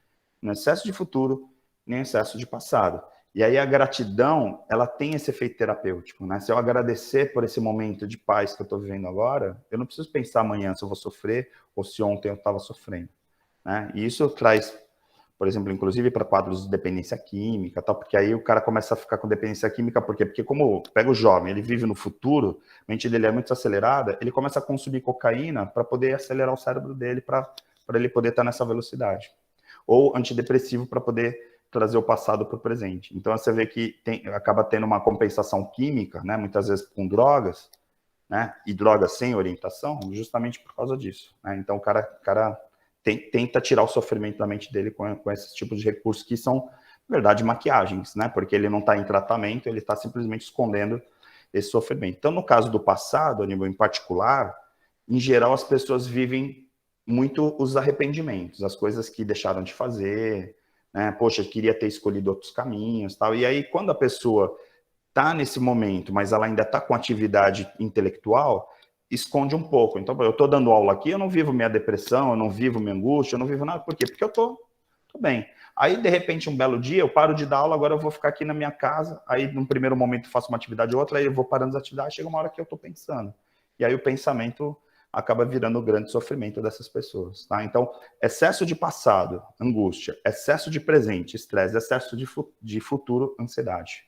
no excesso de futuro, nem excesso de passado. E aí a gratidão, ela tem esse efeito terapêutico, né? Se eu agradecer por esse momento de paz que eu estou vivendo agora, eu não preciso pensar amanhã se eu vou sofrer ou se ontem eu estava sofrendo, né? E isso traz, por exemplo, inclusive para quadros de dependência química, tal, porque aí o cara começa a ficar com dependência química, por quê? Porque como pega o jovem, ele vive no futuro, a mente dele é muito acelerada, ele começa a consumir cocaína para poder acelerar o cérebro dele, para ele poder estar nessa velocidade. Ou antidepressivo para poder trazer o passado para o presente. Então você vê que acaba tendo uma compensação química, né, muitas vezes com drogas, né, e drogas sem orientação, justamente por causa disso, né? Então o cara tenta tirar o sofrimento da mente dele com esses tipos de recursos que são, na verdade, maquiagens, né? Porque ele não está em tratamento, ele está simplesmente escondendo esse sofrimento. Então, no caso do passado, a nível em particular, em geral, as pessoas vivem muito os arrependimentos, as coisas que deixaram de fazer, né? Poxa, queria ter escolhido outros caminhos, tal. E aí, quando a pessoa está nesse momento, mas ela ainda está com atividade intelectual, esconde um pouco. Então, eu estou dando aula aqui, eu não vivo minha depressão, eu não vivo minha angústia, eu não vivo nada. Por quê? Porque eu tô bem. Aí, de repente, um belo dia, eu paro de dar aula, agora eu vou ficar aqui na minha casa, aí, num primeiro momento, faço uma atividade ou outra, aí eu vou parando as atividades, chega uma hora que eu estou pensando. E aí o pensamento acaba virando o grande sofrimento dessas pessoas, tá? Então, excesso de passado, angústia, excesso de presente, estresse, excesso de futuro, ansiedade.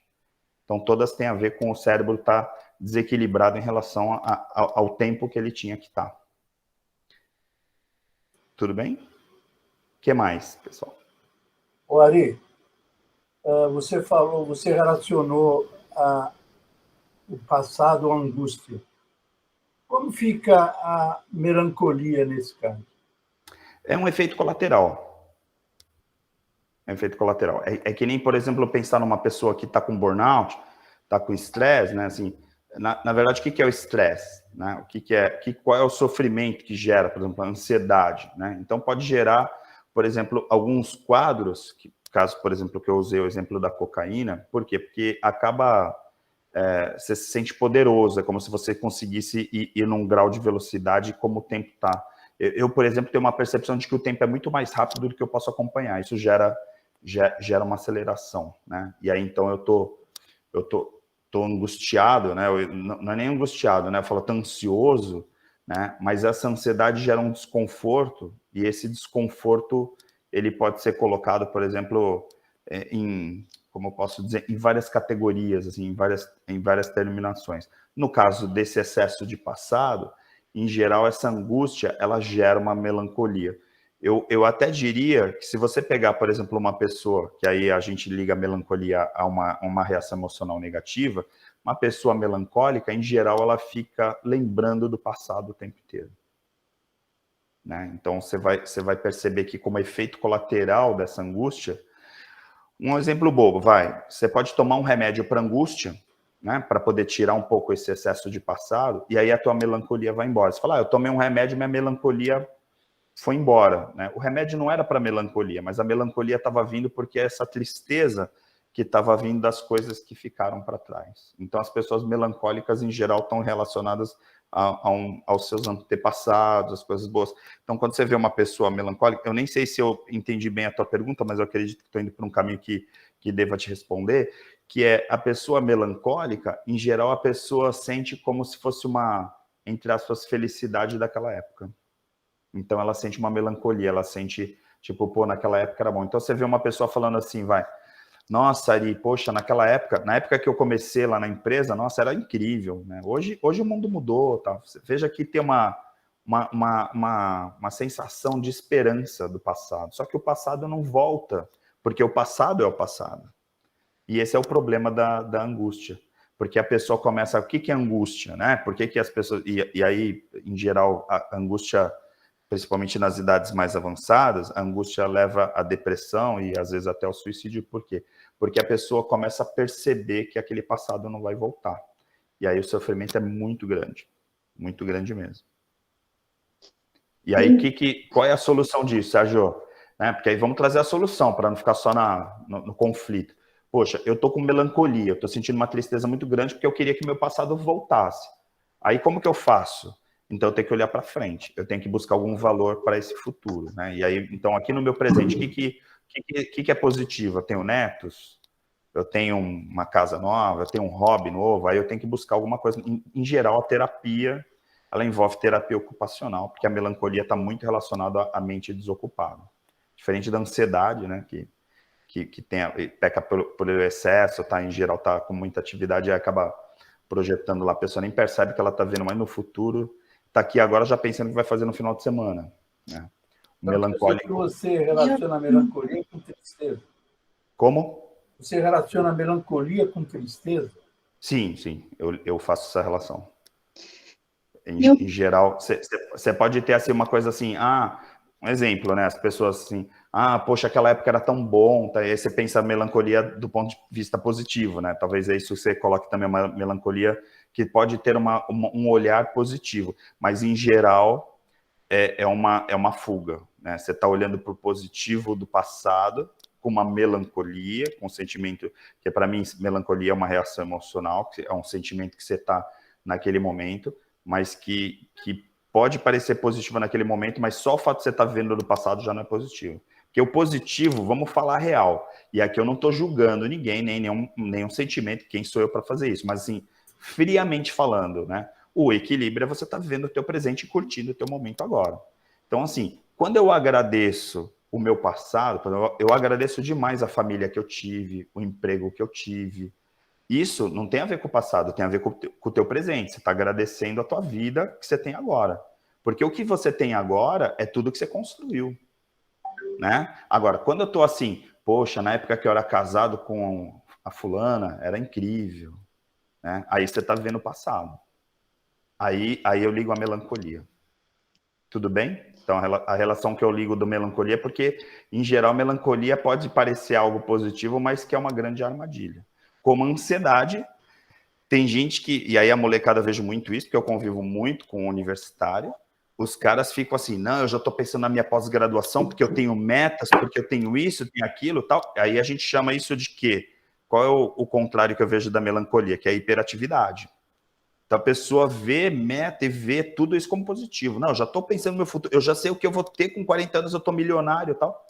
Então, todas têm a ver com o cérebro estar desequilibrado em relação ao tempo que ele tinha que estar. Tudo bem? O que mais, pessoal? Ô, Ari, você relacionou o passado à angústia. Como fica a melancolia nesse caso? É um efeito colateral. É um efeito colateral. É que nem, por exemplo, pensar numa pessoa que está com burnout, está com estresse, né? Assim, na verdade, o que é o estresse? Né? Qual é o sofrimento que gera, por exemplo, a ansiedade? Né? Então, pode gerar, por exemplo, alguns quadros, caso, por exemplo, que eu usei o exemplo da cocaína, por quê? Porque acaba... você se sente poderoso, é como se você conseguisse ir num grau de velocidade como o tempo está. Eu, por exemplo, tenho uma percepção de que o tempo é muito mais rápido do que eu posso acompanhar. Isso gera uma aceleração, né? E aí, então, eu tô angustiado, né? Não é nem angustiado, né? Eu falo, tô ansioso, né? Mas essa ansiedade gera um desconforto, e esse desconforto, ele pode ser colocado, por exemplo, como eu posso dizer, em várias categorias, assim, em várias terminações. No caso desse excesso de passado, em geral, essa angústia, ela gera uma melancolia. Eu até diria que se você pegar, por exemplo, uma pessoa, que aí a gente liga a melancolia a uma reação emocional negativa, uma pessoa melancólica, em geral, ela fica lembrando do passado o tempo inteiro. Né? Então, você vai perceber que, como efeito colateral dessa angústia, um exemplo bobo, você pode tomar um remédio para angústia, né, para poder tirar um pouco esse excesso de passado, e aí a tua melancolia vai embora. Você fala, eu tomei um remédio, minha melancolia foi embora, né? O remédio não era para melancolia, mas a melancolia estava vindo porque é essa tristeza que estava vindo das coisas que ficaram para trás. Então, as pessoas melancólicas, em geral, estão relacionadas aos seus antepassados, as coisas boas. Então, quando você vê uma pessoa melancólica, eu nem sei se eu entendi bem a tua pergunta, mas eu acredito que estou indo por um caminho que deva te responder, que é a pessoa melancólica, em geral, a pessoa sente como se fosse uma, entre aspas, felicidade daquela época. Então, ela sente uma melancolia, ela sente, tipo, pô, naquela época era bom. Então, você vê uma pessoa falando assim, nossa, Ari, poxa, na época que eu comecei lá na empresa, nossa, era incrível, né? Hoje o mundo mudou, tá? Você veja que tem uma sensação de esperança do passado. Só que o passado não volta, porque o passado é o passado. E esse é o problema da angústia. Porque a pessoa começa, o que é angústia, né? Por que as pessoas... E aí, em geral, a angústia, principalmente nas idades mais avançadas, a angústia leva à depressão e, às vezes, até ao suicídio. Por quê? Porque a pessoa começa a perceber que aquele passado não vai voltar. E aí o sofrimento é muito grande mesmo. E aí, qual é a solução disso, Sérgio? Né? Porque aí vamos trazer a solução, para não ficar só no conflito. Poxa, eu tô com melancolia, eu tô sentindo uma tristeza muito grande porque eu queria que meu passado voltasse. Aí como que eu faço? Então eu tenho que olhar para frente, eu tenho que buscar algum valor para esse futuro, né? E aí, então aqui no meu presente, o que é positivo? Eu tenho netos, eu tenho uma casa nova, eu tenho um hobby novo, aí eu tenho que buscar alguma coisa. Em geral, a terapia, ela envolve terapia ocupacional, porque a melancolia está muito relacionada à mente desocupada. Diferente da ansiedade, né, que peca por excesso, tá, em geral está com muita atividade e acaba projetando lá, a pessoa nem percebe que ela está vendo mais no futuro, está aqui agora já pensando o que vai fazer no final de semana. Né? Melancólico. Você relaciona a melancolia com tristeza? Como? Você relaciona a melancolia com tristeza? Sim, eu faço essa relação. Em geral, você pode ter assim, uma coisa assim, um exemplo, né? As pessoas assim, poxa, aquela época era tão bom, tá? Aí você pensa a melancolia do ponto de vista positivo, né? Talvez é isso que você coloque também uma melancolia que pode ter um olhar positivo, mas em geral é uma fuga, né? Você está olhando para o positivo do passado, com uma melancolia, com um sentimento que, para mim, melancolia é uma reação emocional, que é um sentimento que você está naquele momento, mas que pode parecer positivo naquele momento, mas só o fato de você estar vendo do passado já não é positivo. Porque o positivo, vamos falar real, e aqui eu não estou julgando ninguém, nem nenhum sentimento, quem sou eu para fazer isso, mas assim, friamente falando, né? O equilíbrio é você estar vivendo o teu presente e curtindo o teu momento agora. Então, assim, quando eu agradeço o meu passado, eu agradeço demais a família que eu tive, o emprego que eu tive. Isso não tem a ver com o passado, tem a ver com o teu presente. Você está agradecendo a tua vida que você tem agora. Porque o que você tem agora é tudo que você construiu. Né? Agora, quando eu estou assim, poxa, na época que eu era casado com a fulana, era incrível. Né? Aí você está vivendo o passado. Aí eu ligo a melancolia. Tudo bem? Então, a relação que eu ligo do melancolia é porque, em geral, melancolia pode parecer algo positivo, mas que é uma grande armadilha. Como ansiedade, tem gente que... E aí a molecada, eu vejo muito isso, porque eu convivo muito com o universitário. Os caras ficam assim, não, eu já estou pensando na minha pós-graduação, porque eu tenho metas, porque eu tenho isso, tenho aquilo, tal. Aí a gente chama isso de quê? Qual é o contrário que eu vejo da melancolia? Que é a hiperatividade. Então a pessoa vê meta e vê tudo isso como positivo. Não, eu já estou pensando no meu futuro, eu já sei o que eu vou ter com 40 anos, eu estou milionário e tal.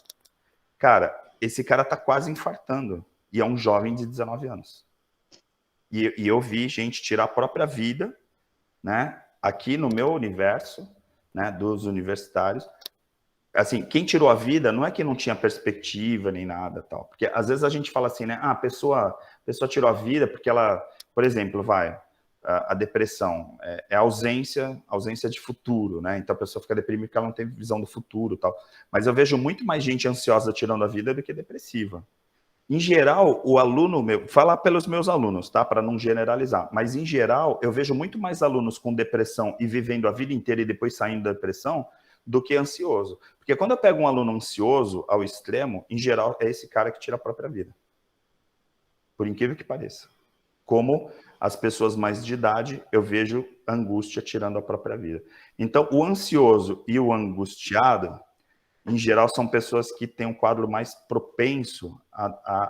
Cara, esse cara está quase infartando. E é um jovem de 19 anos. E eu vi gente tirar a própria vida, né? Aqui no meu universo, né, dos universitários. Assim, quem tirou a vida não é que não tinha perspectiva nem nada, tal. Porque às vezes a gente fala assim, né? A pessoa tirou a vida porque ela, por exemplo, a depressão é ausência de futuro, né? Então a pessoa fica deprimida porque ela não tem visão do futuro, tal. Mas eu vejo muito mais gente ansiosa tirando a vida do que depressiva. Em geral, o aluno meu, falar pelos meus alunos, tá? Para não generalizar, mas em geral, eu vejo muito mais alunos com depressão e vivendo a vida inteira e depois saindo da depressão do que ansioso. Porque quando eu pego um aluno ansioso ao extremo, em geral, é esse cara que tira a própria vida. Por incrível que pareça. Como as pessoas mais de idade, eu vejo angústia tirando a própria vida. Então, o ansioso e o angustiado, em geral, são pessoas que têm um quadro mais propenso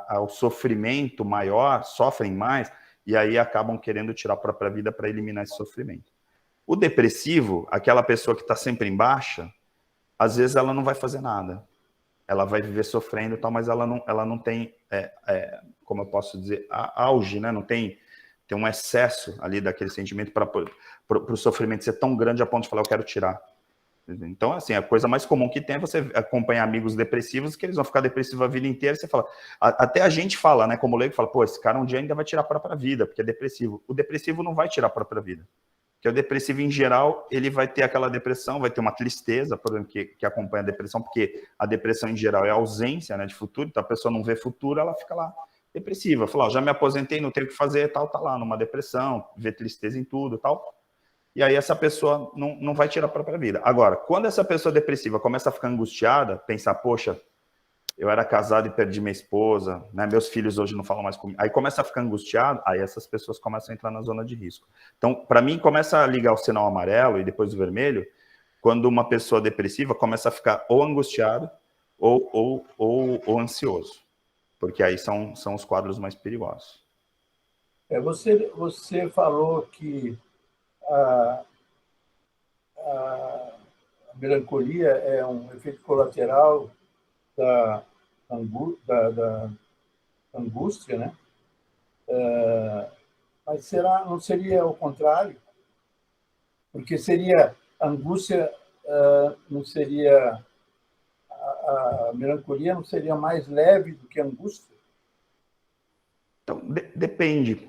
ao sofrimento maior, sofrem mais, e aí acabam querendo tirar a própria vida para eliminar esse sofrimento. O depressivo, aquela pessoa que está sempre em baixa, às vezes ela não vai fazer nada. Ela vai viver sofrendo e tal, mas ela não tem, como eu posso dizer, auge, né? Não tem um excesso ali daquele sentimento para o sofrimento ser tão grande a ponto de falar, eu quero tirar. Então, assim, a coisa mais comum que tem é você acompanhar amigos depressivos, que eles vão ficar depressivos a vida inteira, e você fala, até a gente fala, né, como leigo, fala, pô, esse cara um dia ainda vai tirar a própria vida, porque é depressivo. O depressivo não vai tirar a própria vida. Porque o depressivo, em geral, ele vai ter aquela depressão, vai ter uma tristeza, por exemplo, que acompanha a depressão, porque a depressão, em geral, é a ausência, né, de futuro, então a pessoa não vê futuro, ela fica lá depressiva. Falou, já me aposentei, não tenho o que fazer, tal, tá lá numa depressão, vê tristeza em tudo, tal. E aí essa pessoa não vai tirar a própria vida. Agora, quando essa pessoa depressiva começa a ficar angustiada, pensar, poxa, eu era casado e perdi minha esposa, né? Meus filhos hoje não falam mais comigo. Aí começa a ficar angustiado, aí essas pessoas começam a entrar na zona de risco. Então, para mim, começa a ligar o sinal amarelo e depois o vermelho, quando uma pessoa depressiva começa a ficar ou angustiado ou ansioso. Porque aí são os quadros mais perigosos. Você falou que a melancolia é um efeito colateral da angústia, né? Mas não seria o contrário? Porque seria angústia, não seria a melancolia não seria mais leve do que a angústia? Então, depende.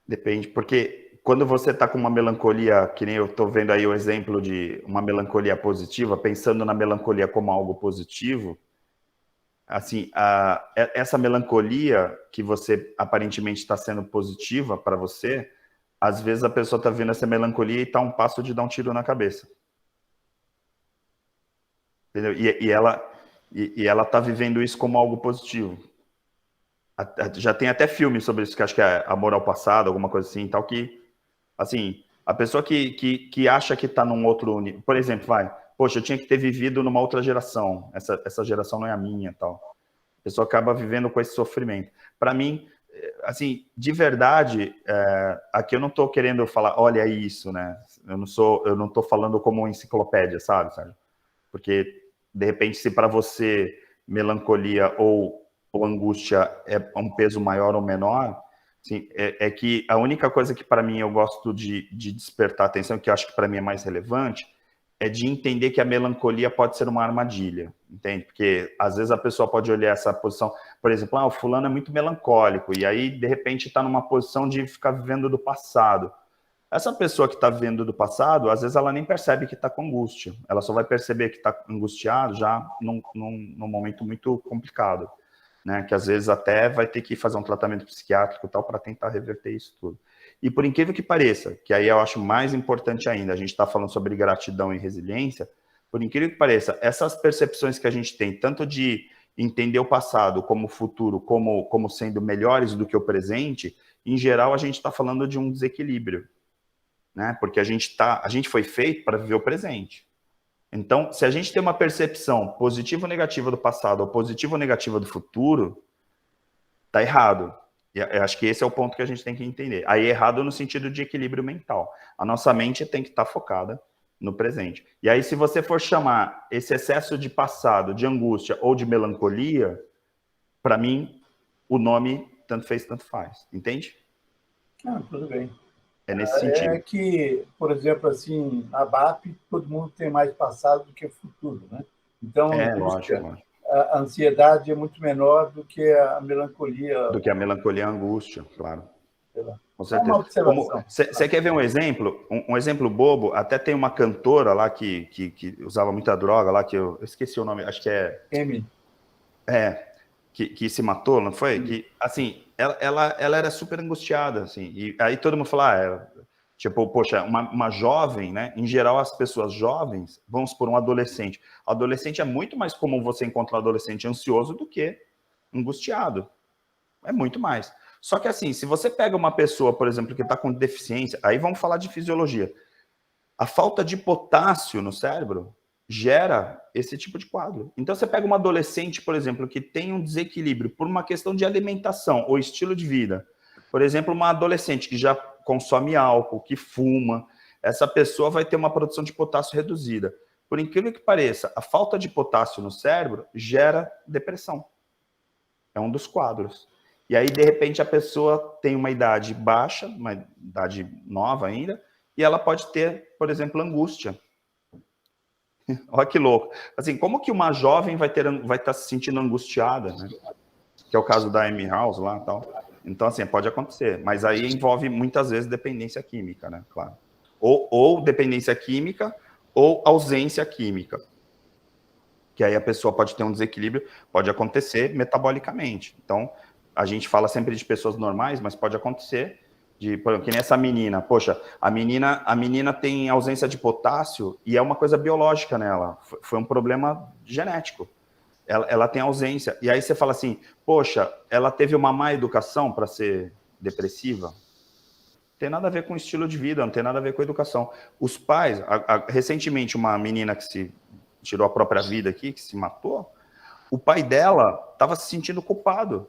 Depende, porque quando você está com uma melancolia, que nem eu estou vendo aí o exemplo de uma melancolia positiva, pensando na melancolia como algo positivo, assim, essa melancolia que você aparentemente está sendo positiva para você, às vezes a pessoa está vendo essa melancolia e está a um passo de dar um tiro na cabeça. Entendeu? E ela está vivendo isso como algo positivo. Já tem até filme sobre isso, que acho que é Amor ao Passado, alguma coisa assim, tal, que, assim, a pessoa que acha que está num outro... Por exemplo, poxa, eu tinha que ter vivido numa outra geração, essa geração não é a minha, tal. A pessoa acaba vivendo com esse sofrimento. Para mim, assim, de verdade, aqui eu não estou querendo falar, olha isso, né? Eu não estou falando como uma enciclopédia, sabe? Porque, de repente, se para você melancolia ou angústia é um peso maior ou menor, assim, é que a única coisa que para mim eu gosto de despertar atenção, que eu acho que para mim é mais relevante, é de entender que a melancolia pode ser uma armadilha, entende? Porque às vezes a pessoa pode olhar essa posição, por exemplo, o fulano é muito melancólico, e aí de repente está numa posição de ficar vivendo do passado. Essa pessoa que está vivendo do passado, às vezes ela nem percebe que está com angústia, ela só vai perceber que está angustiado já num momento muito complicado. Né, que às vezes até vai ter que fazer um tratamento psiquiátrico e tal para tentar reverter isso tudo. E por incrível que pareça, que aí eu acho mais importante ainda, a gente está falando sobre gratidão e resiliência, por incrível que pareça, essas percepções que a gente tem, tanto de entender o passado como o futuro, como sendo melhores do que o presente, em geral a gente está falando de um desequilíbrio, né? Porque a gente foi feito para viver o presente. Então, se a gente tem uma percepção positiva ou negativa do passado ou positiva ou negativa do futuro, tá errado. E eu acho que esse é o ponto que a gente tem que entender. Aí errado no sentido de equilíbrio mental. A nossa mente tem que estar focada no presente. E aí, se você for chamar esse excesso de passado, de angústia ou de melancolia, para mim, o nome tanto fez, tanto faz. Entende? Tudo bem. É nesse sentido. É que, por exemplo, assim, na BAP, todo mundo tem mais passado do que futuro, né? Então, lógico. A ansiedade é muito menor do que a melancolia. Do que a melancolia e a angústia, claro. Com certeza. É uma observação. Você quer ver um exemplo? Um exemplo bobo, até tem uma cantora lá que usava muita droga lá, que eu esqueci o nome, acho que é... Amy. Que se matou, não foi? Que, assim, ela era super angustiada, assim, e aí todo mundo fala, tipo, poxa, uma jovem, né? Em geral, as pessoas jovens, vamos por um adolescente. Adolescente é muito mais comum você encontrar um adolescente ansioso do que angustiado. É muito mais. Só que, assim, se você pega uma pessoa, por exemplo, que está com deficiência, aí vamos falar de fisiologia. A falta de potássio no cérebro gera esse tipo de quadro. Então, você pega uma adolescente, por exemplo, que tem um desequilíbrio por uma questão de alimentação ou estilo de vida. Por exemplo, uma adolescente que já consome álcool, que fuma, essa pessoa vai ter uma produção de potássio reduzida. Por incrível que pareça, a falta de potássio no cérebro gera depressão. É um dos quadros. E aí, de repente, a pessoa tem uma idade baixa, uma idade nova ainda, e ela pode ter, por exemplo, angústia. Olha que louco. Assim, como que uma jovem vai estar se sentindo angustiada, né? Que é o caso da Amy House lá e tal. Então, assim, pode acontecer. Mas aí envolve, muitas vezes, dependência química, né? Claro. Ou dependência química ou ausência química. que aí a pessoa pode ter um desequilíbrio, pode acontecer metabolicamente. Então, a gente fala sempre de pessoas normais, mas pode acontecer por exemplo, que nem essa menina. Poxa, a menina tem ausência de potássio e é uma coisa biológica nela. Foi um problema genético. Ela tem ausência. E aí você fala assim, poxa, ela teve uma má educação para ser depressiva? Não tem nada a ver com estilo de vida, não tem nada a ver com educação. Os pais, recentemente uma menina que se tirou a própria vida aqui, que se matou, o pai dela estava se sentindo culpado,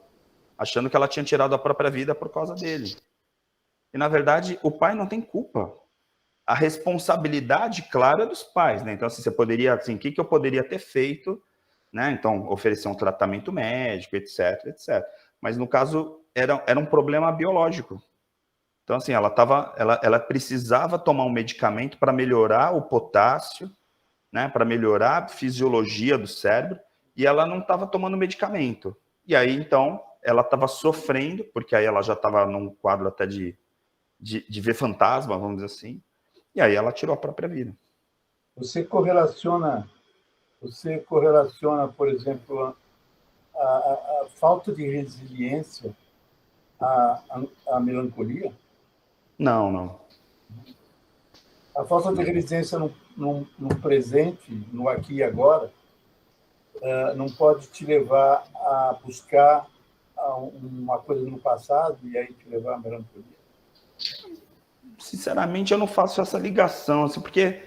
achando que ela tinha tirado a própria vida por causa dele. E, na verdade, o pai não tem culpa. A responsabilidade, claro, é dos pais, né? Então, assim, você poderia, assim, o que eu poderia ter feito, né? Então, oferecer um tratamento médico, etc, etc. Mas, no caso, era um problema biológico. Então, assim, ela precisava tomar um medicamento para melhorar o potássio, né? Para melhorar a fisiologia do cérebro, e ela não estava tomando medicamento. E aí, então, ela estava sofrendo, porque aí ela já estava num quadro até de ver fantasma, vamos dizer assim, e aí ela tirou a própria vida. Você correlaciona, por exemplo, a falta de resiliência à melancolia? Não. A falta de resiliência no presente, no aqui e agora, não pode te levar a buscar uma coisa no passado e aí te levar à melancolia? Sinceramente, eu não faço essa ligação, assim, porque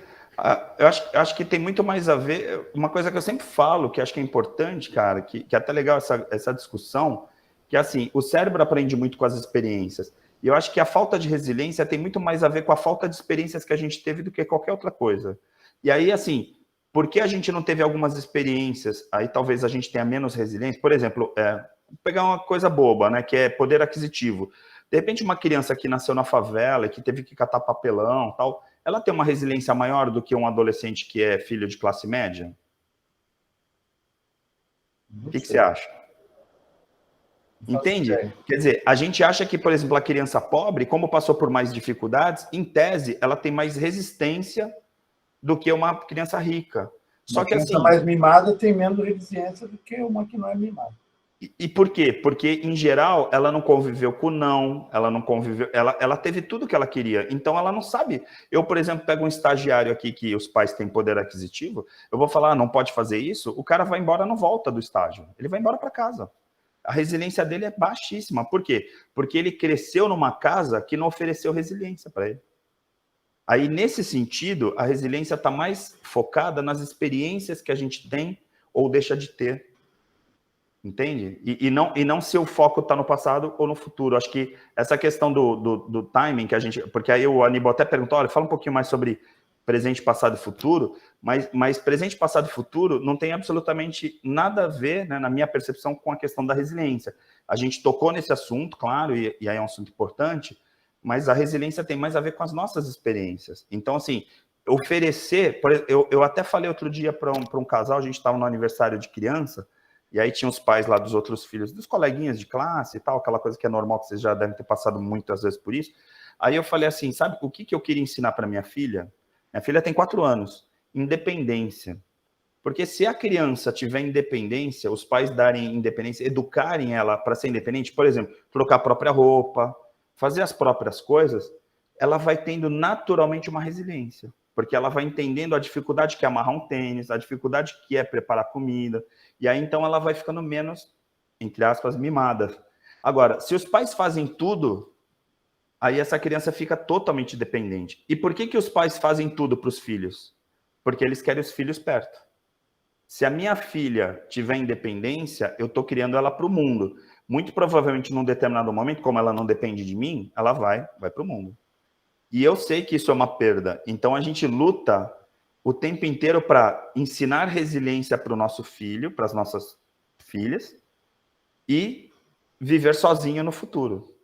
eu acho que tem muito mais a ver. Uma coisa que eu sempre falo, que acho que é importante, cara, que é até legal essa discussão, que é assim, o cérebro aprende muito com as experiências. E eu acho que a falta de resiliência tem muito mais a ver com a falta de experiências que a gente teve do que qualquer outra coisa. E aí, assim, por que a gente não teve algumas experiências? Aí talvez a gente tenha menos resiliência. Por exemplo, vou pegar uma coisa boba, né, que é poder aquisitivo. De repente, uma criança que nasceu na favela e que teve que catar papelão, tal, ela tem uma resiliência maior do que um adolescente que é filho de classe média? O que você acha? Entende? Quer dizer, a gente acha que, por exemplo, a criança pobre, como passou por mais dificuldades, em tese, ela tem mais resistência do que uma criança rica. Só que assim, mais mimada tem menos resiliência do que uma que não é mimada. E por quê? Porque, em geral, ela não conviveu com não, ela não conviveu, ela teve tudo que ela queria, então ela não sabe. Eu, por exemplo, pego um estagiário aqui que os pais têm poder aquisitivo, eu vou falar, não pode fazer isso, o cara vai embora, não volta do estágio, ele vai embora para casa. A resiliência dele é baixíssima. Por quê? Porque ele cresceu numa casa que não ofereceu resiliência para ele. Aí, nesse sentido, a resiliência está mais focada nas experiências que a gente tem ou deixa de ter. Entende? E não se o foco está no passado ou no futuro. Acho que essa questão do timing que a gente... Porque aí o Aníbal até perguntou, olha, fala um pouquinho mais sobre presente, passado e futuro, mas presente, passado e futuro não tem absolutamente nada a ver, né, na minha percepção, com a questão da resiliência. A gente tocou nesse assunto, claro, e aí é um assunto importante, mas a resiliência tem mais a ver com as nossas experiências. Então, assim, oferecer... Eu até falei outro dia para um casal, a gente estava no aniversário de criança, e aí tinha os pais lá dos outros filhos, dos coleguinhas de classe e tal, aquela coisa que é normal, que vocês já devem ter passado muitas vezes por isso. Aí eu falei assim, sabe o que eu queria ensinar para minha filha? Minha filha tem 4 anos. Independência. Porque se a criança tiver independência, os pais darem independência, educarem ela para ser independente, por exemplo, trocar a própria roupa, fazer as próprias coisas, ela vai tendo naturalmente uma resiliência. Porque ela vai entendendo a dificuldade que é amarrar um tênis, a dificuldade que é preparar comida, e aí então ela vai ficando menos, entre aspas, mimada. Agora, se os pais fazem tudo, aí essa criança fica totalmente dependente. E por que os pais fazem tudo para os filhos? Porque eles querem os filhos perto. Se a minha filha tiver independência, eu estou criando ela para o mundo. Muito provavelmente, num determinado momento, como ela não depende de mim, ela vai para o mundo. E eu sei que isso é uma perda. Então, a gente luta o tempo inteiro para ensinar resiliência para o nosso filho, para as nossas filhas, e viver sozinho no futuro.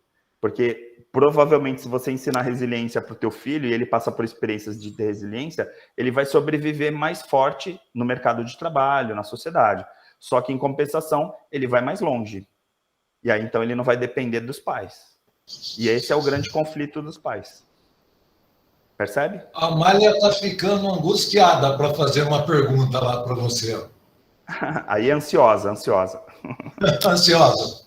Porque, provavelmente, se você ensinar resiliência para o teu filho e ele passa por experiências de resiliência, ele vai sobreviver mais forte no mercado de trabalho, na sociedade. Só que, em compensação, ele vai mais longe. E aí, então, ele não vai depender dos pais. E esse é o grande conflito dos pais. Percebe? A Amália está ficando angustiada para fazer uma pergunta lá para você. Aí é ansiosa, ansiosa. Ansiosa.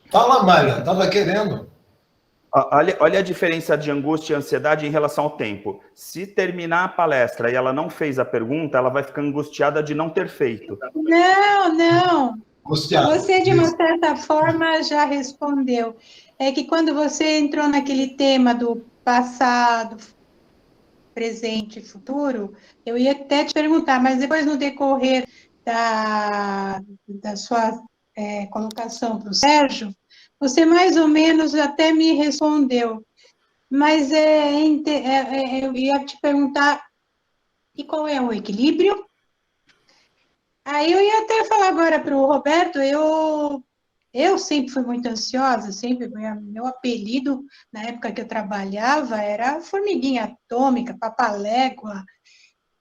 Fala, Malha, estava querendo. Olha a diferença de angústia e ansiedade em relação ao tempo. Se terminar a palestra e ela não fez a pergunta, ela vai ficar angustiada de não ter feito. Não, não. Angustiada. Você, de uma certa forma, já respondeu. É que quando você entrou naquele tema do passado, presente e futuro, eu ia até te perguntar, mas depois, no decorrer da sua colocação para o Sérgio, você mais ou menos até me respondeu. Mas eu ia te perguntar, e qual é o equilíbrio? Aí eu ia até falar agora para o Roberto, eu sempre fui muito ansiosa, sempre, meu apelido, na época que eu trabalhava, era formiguinha atômica, papalégua,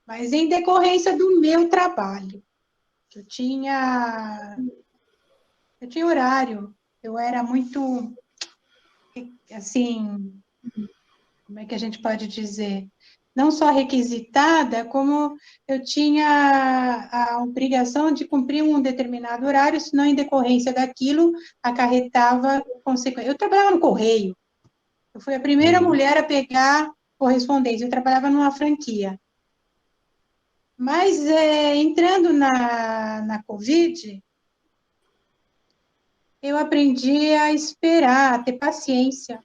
mas em decorrência do meu trabalho. Eu tinha horário, eu era muito, assim, como é que a gente pode dizer? Não só requisitada, como eu tinha a obrigação de cumprir um determinado horário, senão, em decorrência daquilo, acarretava consequências. Eu trabalhava no correio, eu fui a primeira mulher a pegar correspondência, eu trabalhava numa franquia. Mas, entrando na Covid, eu aprendi a esperar, a ter paciência.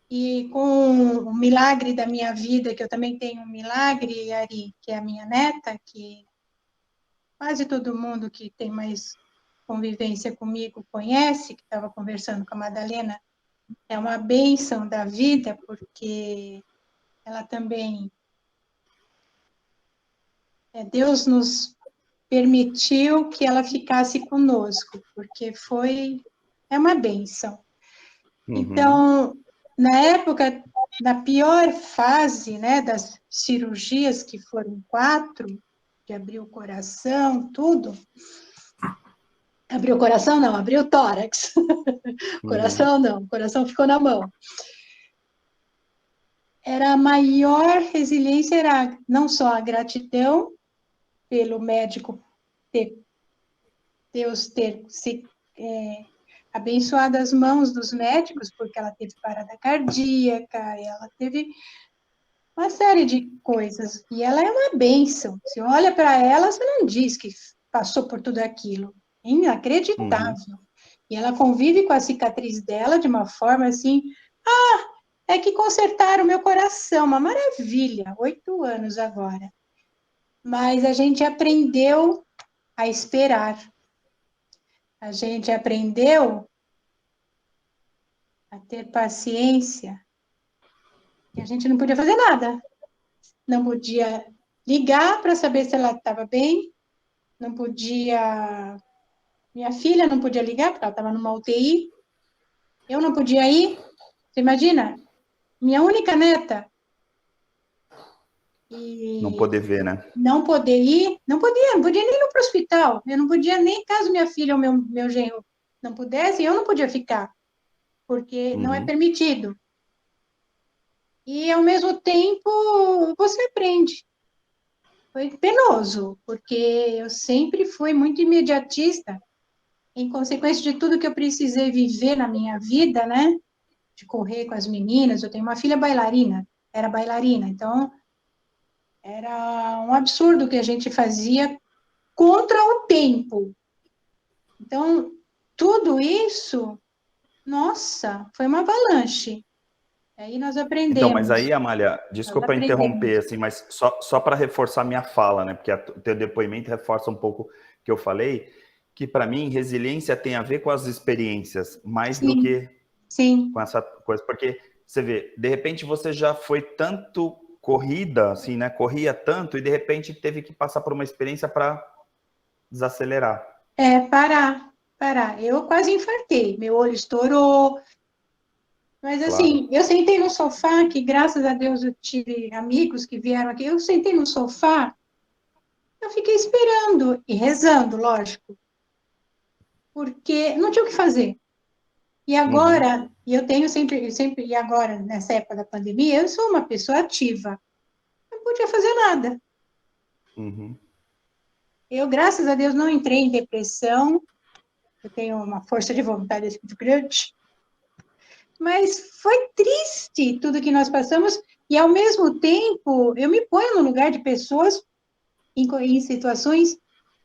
E com o milagre da minha vida, que eu também tenho um milagre, Ari, que é a minha neta, que quase todo mundo que tem mais convivência comigo conhece, que estava conversando com a Madalena, é uma bênção da vida, porque ela também... Deus nos permitiu que ela ficasse conosco, porque é uma bênção. Então, na época, na pior fase, né, das cirurgias, que foram 4, de abrir o coração, tudo. Abriu o coração, não, abriu o tórax. Coração, não, o coração ficou na mão. Era a maior resiliência, era não só a gratidão pelo médico Deus ter se abençoado as mãos dos médicos, porque ela teve parada cardíaca, ela teve uma série de coisas, e ela é uma bênção. Você olha para ela, você não diz que passou por tudo aquilo. É inacreditável. E ela convive com a cicatriz dela de uma forma assim, é que consertaram o meu coração, uma maravilha, 8 anos agora. Mas a gente aprendeu a esperar. A gente aprendeu a ter paciência. E a gente não podia fazer nada. Não podia ligar para saber se ela estava bem. Não podia... Minha filha não podia ligar, porque ela estava numa UTI. Eu não podia ir. Você imagina? Minha única neta. E não poder ver, né? Não poder ir. Não podia nem ir para o hospital. Eu não podia nem, caso minha filha ou meu genro não pudesse, eu não podia ficar. Porque não é permitido. E, ao mesmo tempo, você aprende. Foi penoso, porque eu sempre fui muito imediatista, em consequência de tudo que eu precisei viver na minha vida, né? De correr com as meninas. Eu tenho uma filha bailarina, era bailarina, então era um absurdo o que a gente fazia contra o tempo. Então, tudo isso, nossa, foi uma avalanche. Aí nós aprendemos. Então, mas aí, Amália, desculpa interromper, assim, mas só para reforçar minha fala, né? Porque o teu depoimento reforça um pouco o que eu falei, que para mim resiliência tem a ver com as experiências, mais do que com essa coisa. Porque você vê, de repente você já foi tanto corrida, assim, né? Corria tanto e de repente teve que passar por uma experiência para desacelerar. Parar. Eu quase infartei, meu olho estourou. Mas, assim, eu sentei no sofá, que graças a Deus eu tive amigos que vieram aqui. Eu sentei no sofá, eu fiquei esperando e rezando, lógico, porque não tinha o que fazer. E agora, e eu tenho sempre, e agora, nessa época da pandemia, eu sou uma pessoa ativa. Não podia fazer nada. Eu, graças a Deus, não entrei em depressão. Eu tenho uma força de vontade muito grande. Mas foi triste tudo que nós passamos. E, ao mesmo tempo, eu me ponho no lugar de pessoas em situações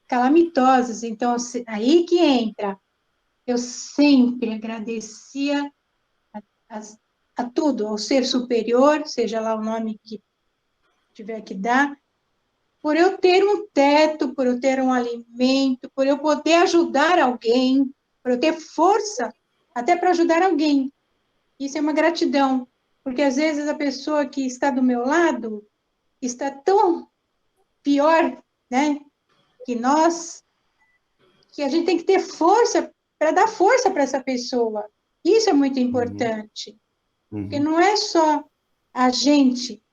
calamitosas. Então, aí que entra. Eu sempre agradecia a tudo, ao ser superior, seja lá o nome que tiver que dar, por eu ter um teto, por eu ter um alimento, por eu poder ajudar alguém, por eu ter força até para ajudar alguém. Isso é uma gratidão, porque às vezes a pessoa que está do meu lado está tão pior, né, que nós, que a gente tem que ter força para dar força para essa pessoa. Isso é muito importante, porque não é só a gente,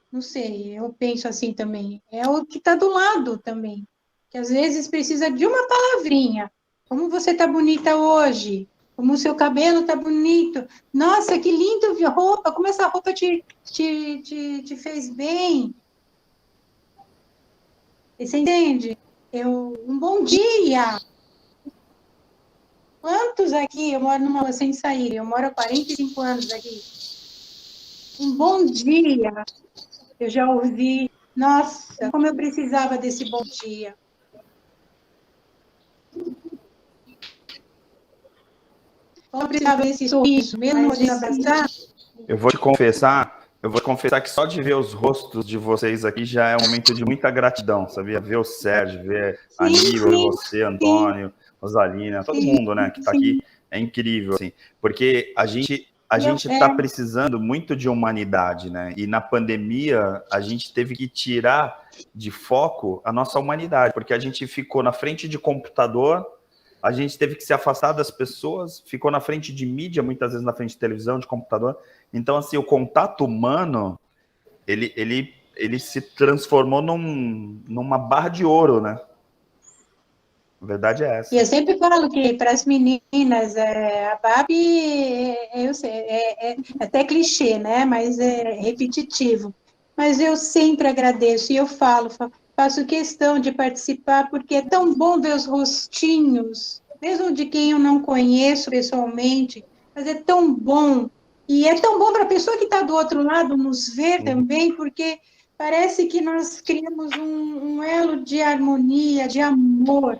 não sei, eu penso assim também, é o que está do lado também, que às vezes precisa de uma palavrinha. Como você está bonita hoje? Como o seu cabelo está bonito? Nossa, que lindo roupa! Como essa roupa te fez bem? Você entende? Um bom dia! Quantos aqui? Eu moro numa rua sem sair, eu moro há 45 anos aqui. Um bom dia! Eu já ouvi, nossa, como eu precisava desse bom dia. Como eu precisava desse sorriso, mesmo de abraçar. Eu vou te confessar que só de ver os rostos de vocês aqui já é um momento de muita gratidão, sabia? Ver o Sérgio, ver a Aníbal, você, Antônio, Rosalina, todo mundo, né, que está aqui, é incrível, assim, porque a gente está precisando muito de humanidade, né? E na pandemia a gente teve que tirar de foco a nossa humanidade, porque a gente ficou na frente de computador, a gente teve que se afastar das pessoas, ficou na frente de mídia, muitas vezes na frente de televisão, de computador. Então, assim, o contato humano, ele se transformou numa barra de ouro, né? A verdade é essa. E eu sempre falo que para as meninas, a Barbie, eu sei, é até clichê, né? Mas é repetitivo. Mas eu sempre agradeço e eu faço questão de participar, porque é tão bom ver os rostinhos, mesmo de quem eu não conheço pessoalmente, mas é tão bom. E é tão bom para a pessoa que está do outro lado nos ver também, porque parece que nós criamos um elo de harmonia, de amor,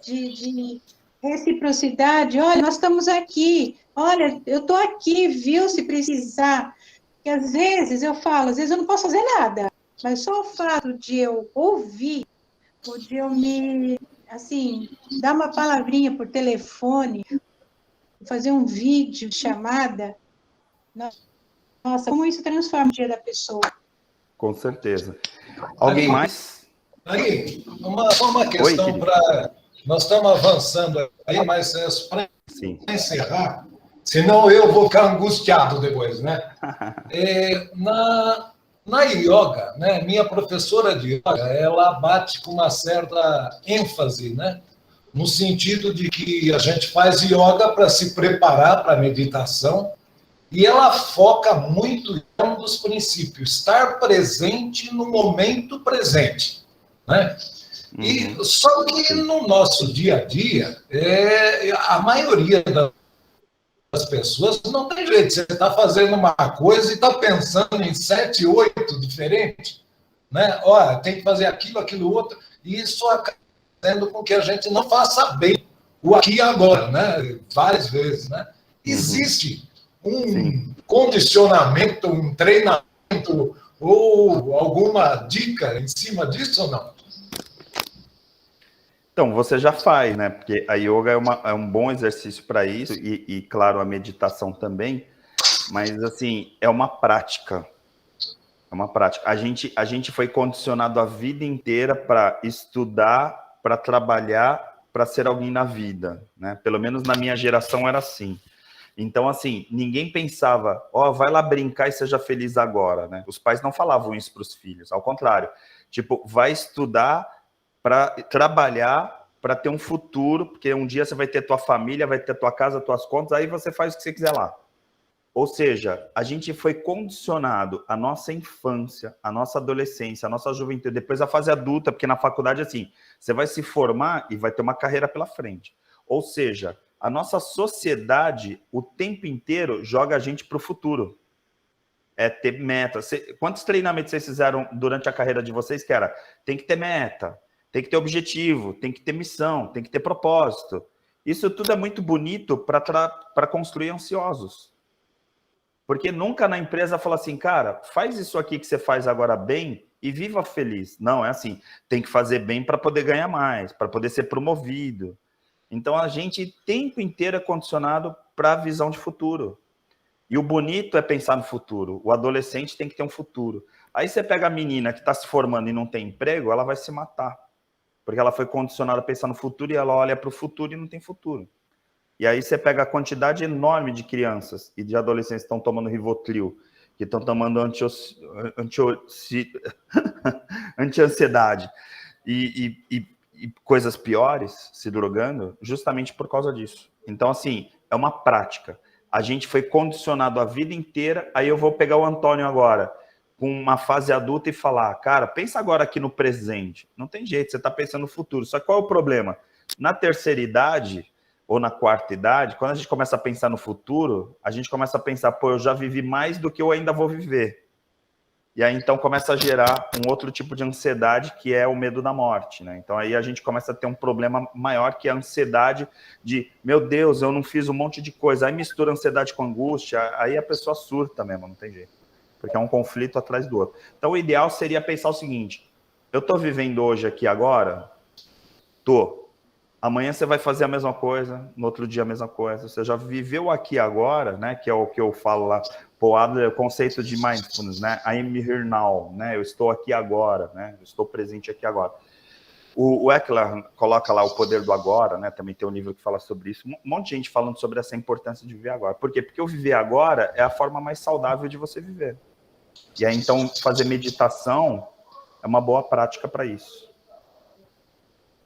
de reciprocidade. Olha, nós estamos aqui. Olha, eu estou aqui, viu, se precisar. Porque às vezes eu falo, às vezes eu não posso fazer nada, mas só o fato de eu ouvir, ou de eu me, assim, dar uma palavrinha por telefone, fazer um vídeo, chamada, nossa, como isso transforma o dia da pessoa. Com certeza. Alguém mais? Aí, uma questão para... Nós estamos avançando aí, mas para encerrar, senão eu vou ficar angustiado depois, né? Na yoga, né, minha professora de yoga, ela bate com uma certa ênfase, né? No sentido de que a gente faz yoga para se preparar para a meditação, e ela foca muito em um dos princípios, estar presente no momento presente, né? E, só que no nosso dia a dia, a maioria das pessoas não tem jeito. Você está fazendo uma coisa e está pensando em 7, 8 diferentes, né? Olha, tem que fazer aquilo, aquilo outro, e isso acaba fazendo com que a gente não faça bem o aqui e agora, né? Várias vezes, né? Existe um condicionamento, um treinamento ou alguma dica em cima disso ou não? Então, você já faz, né? Porque a yoga é um bom exercício para isso, e, claro, a meditação também, mas, assim, é uma prática. É uma prática. A gente foi condicionado a vida inteira para estudar, para trabalhar, para ser alguém na vida, né? Pelo menos na minha geração era assim. Então, assim, ninguém pensava, vai lá brincar e seja feliz agora, né? Os pais não falavam isso para os filhos, ao contrário. Tipo, vai estudar para trabalhar, para ter um futuro, porque um dia você vai ter tua família, vai ter tua casa, tuas contas, aí você faz o que você quiser lá. Ou seja, a gente foi condicionado a nossa infância, a nossa adolescência, a nossa juventude, depois a fase adulta, porque na faculdade, assim, você vai se formar e vai ter uma carreira pela frente. Ou seja, a nossa sociedade, o tempo inteiro, joga a gente para o futuro. É ter meta. Quantos treinamentos vocês fizeram durante a carreira de vocês que era? Tem que ter meta, tem que ter objetivo, tem que ter missão, tem que ter propósito. Isso tudo é muito bonito para construir ansiosos. Porque nunca na empresa fala assim, cara, faz isso aqui que você faz agora bem e viva feliz. Não, é assim, tem que fazer bem para poder ganhar mais, para poder ser promovido. Então, a gente o tempo inteiro é condicionado para a visão de futuro. E o bonito é pensar no futuro. O adolescente tem que ter um futuro. Aí você pega a menina que está se formando e não tem emprego, ela vai se matar. Porque ela foi condicionada a pensar no futuro e ela olha para o futuro e não tem futuro. E aí você pega a quantidade enorme de crianças e de adolescentes que estão tomando Rivotril, que estão tomando anti-ansiedade e coisas piores, se drogando, justamente por causa disso. Então, assim, é uma prática. A gente foi condicionado a vida inteira, aí eu vou pegar o Antônio agora, com uma fase adulta e falar, cara, pensa agora aqui no presente. Não tem jeito, você está pensando no futuro. Só que qual é o problema? Na terceira idade ou na quarta idade, quando a gente começa a pensar no futuro, a gente começa a pensar, pô, eu já vivi mais do que eu ainda vou viver. E aí, então, começa a gerar um outro tipo de ansiedade, que é o medo da morte, né? Então, aí a gente começa a ter um problema maior, que é a ansiedade de, meu Deus, eu não fiz um monte de coisa. Aí mistura ansiedade com angústia, aí a pessoa surta mesmo, não tem jeito. Porque é um conflito atrás do outro. Então, o ideal seria pensar o seguinte, eu estou vivendo hoje aqui agora? Tô. Amanhã você vai fazer a mesma coisa, no outro dia a mesma coisa. Você já viveu aqui agora, né? Que é o que eu falo lá, Paul Adler, o conceito de mindfulness, né? I am here now, né? Eu estou aqui agora, né? Eu estou presente aqui agora. O Eckler coloca lá o poder do agora, né? Também tem um livro que fala sobre isso. Um monte de gente falando sobre essa importância de viver agora. Por quê? Porque o viver agora é a forma mais saudável de você viver. E aí, então, fazer meditação é uma boa prática para isso.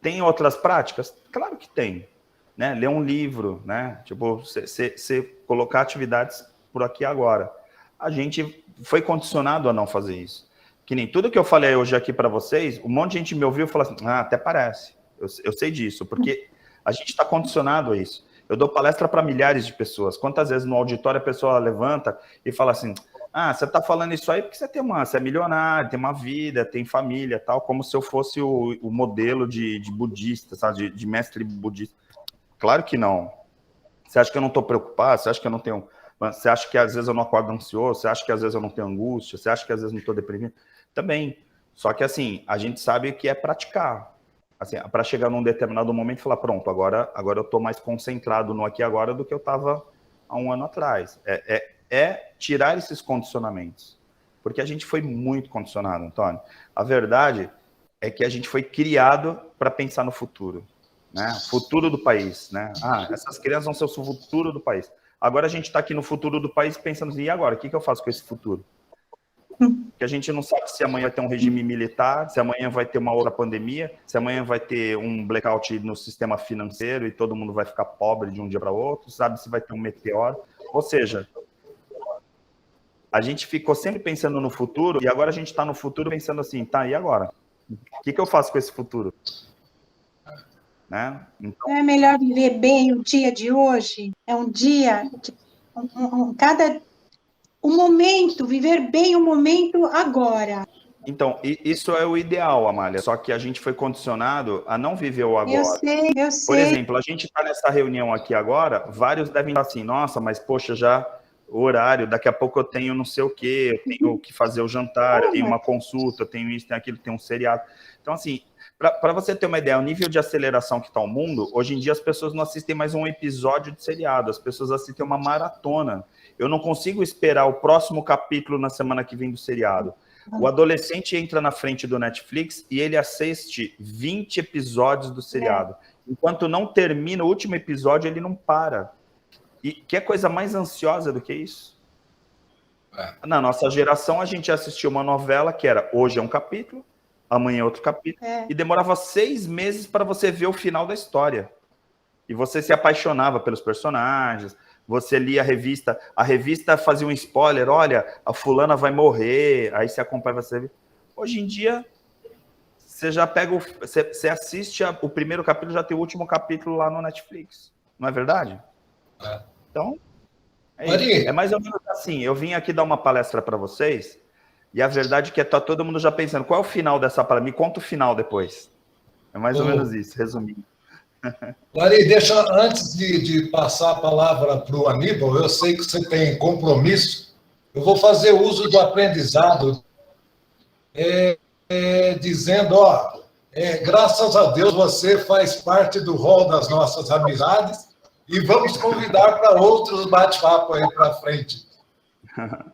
Tem outras práticas? Claro que tem. Né? Ler um livro, né? Tipo, você colocar atividades por aqui agora. A gente foi condicionado a não fazer isso. Que nem tudo que eu falei hoje aqui para vocês, um monte de gente me ouviu e falou assim, até parece. Eu sei disso, porque a gente está condicionado a isso. Eu dou palestra para milhares de pessoas. Quantas vezes no auditório a pessoa levanta e fala assim, você está falando isso aí porque você é milionário, tem uma vida, tem família, tal, como se eu fosse o modelo de budista, sabe? De mestre budista. Claro que não. Você acha que eu não estou preocupado? Você acha que eu não tenho... Você acha que às vezes eu não acordo ansioso? Você acha que às vezes eu não tenho angústia? Você acha que às vezes eu não estou deprimido? Também. Só que assim, a gente sabe que é praticar. Assim, para chegar num determinado momento e falar, pronto, agora eu estou mais concentrado no aqui e agora do que eu estava há um ano atrás. É tirar esses condicionamentos. Porque a gente foi muito condicionado, Antônio. A verdade é que a gente foi criado para pensar no futuro. Né? Futuro do país. Né? Essas crianças vão ser o futuro do país. Agora a gente está aqui no futuro do país pensando assim, e agora? O que eu faço com esse futuro? Porque a gente não sabe se amanhã vai ter um regime militar, se amanhã vai ter uma outra pandemia, se amanhã vai ter um blackout no sistema financeiro e todo mundo vai ficar pobre de um dia para outro, sabe se vai ter um meteoro. Ou seja, a gente ficou sempre pensando no futuro e agora a gente está no futuro pensando assim, tá, e agora? O que eu faço com esse futuro? Né? Então... Não é melhor viver bem o dia de hoje? É um dia, um momento, viver bem o momento agora. Então, isso é o ideal, Amália, só que a gente foi condicionado a não viver o agora. Eu sei. Por exemplo, a gente está nessa reunião aqui agora, vários devem estar assim, nossa, mas poxa, já o horário, daqui a pouco eu tenho não sei o quê, eu tenho que fazer o jantar, eu tenho uma consulta, eu tenho isso, tenho aquilo, tenho um seriado. Então, assim, para você ter uma ideia, o nível de aceleração que está o mundo, hoje em dia as pessoas não assistem mais um episódio de seriado, as pessoas assistem uma maratona. Eu não consigo esperar o próximo capítulo na semana que vem do seriado. O adolescente entra na frente do Netflix e ele assiste 20 episódios do seriado. Enquanto não termina o último episódio, ele não para. E que coisa mais ansiosa do que isso? Na nossa geração, a gente assistiu uma novela que era hoje é um capítulo, amanhã é outro capítulo, e demorava 6 meses para você ver o final da história. E você se apaixonava pelos personagens, você lia a revista fazia um spoiler, olha, a fulana vai morrer, aí você acompanha, você... Hoje em dia, você já pega, você assiste o primeiro capítulo, já tem o último capítulo lá no Netflix, não é verdade? Então, é mais ou menos assim, eu vim aqui dar uma palestra para vocês, e a verdade é que tá todo mundo já pensando, qual é o final dessa palestra? Me conta o final depois. É mais ou menos isso, resumindo. Ari, deixa, antes de passar a palavra para o Aníbal, eu sei que você tem compromisso, eu vou fazer uso do aprendizado, dizendo, graças a Deus você faz parte do rol das nossas amizades e vamos convidar para outros bate-papo aí para frente.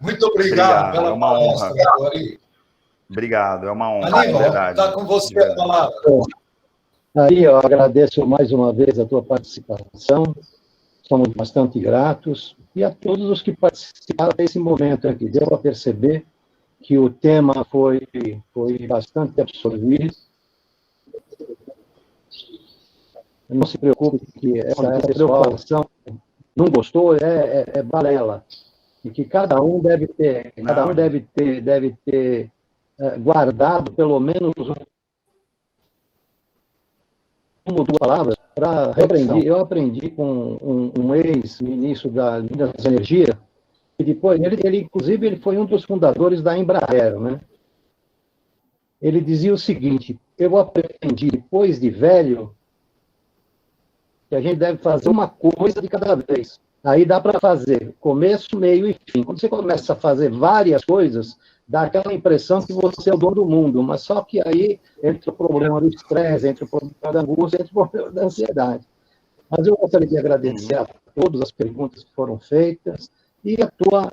Muito obrigado pela palestra, Ari. Obrigado, é uma honra. Aníbal, está com você a palavra. Aí eu agradeço mais uma vez a tua participação, somos bastante gratos, e a todos os que participaram desse momento aqui. Deu para perceber que o tema foi bastante absorvido. Não se preocupe que essa preocupação não gostou, é balela. E que cada um deve ter guardado pelo menos duas palavras para reaprender. Eu aprendi com um ex-ministro da Minas Energia, e depois, inclusive, ele foi um dos fundadores da Embraer, né? Ele dizia o seguinte, eu aprendi, depois de velho, que a gente deve fazer uma coisa de cada vez. Aí dá para fazer começo, meio e fim. Quando você começa a fazer várias coisas, dá aquela impressão que você é o dono do mundo, mas só que aí entra o problema do estresse, entra o problema da angústia, entra o problema da ansiedade. Mas eu gostaria de agradecer a todas as perguntas que foram feitas e a tua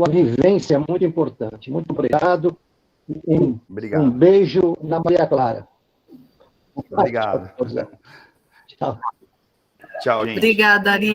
vivência é muito importante. Muito obrigado. Obrigado. Um beijo na Maria Clara. Obrigado. Tchau. Tchau, gente. Obrigada, Ari.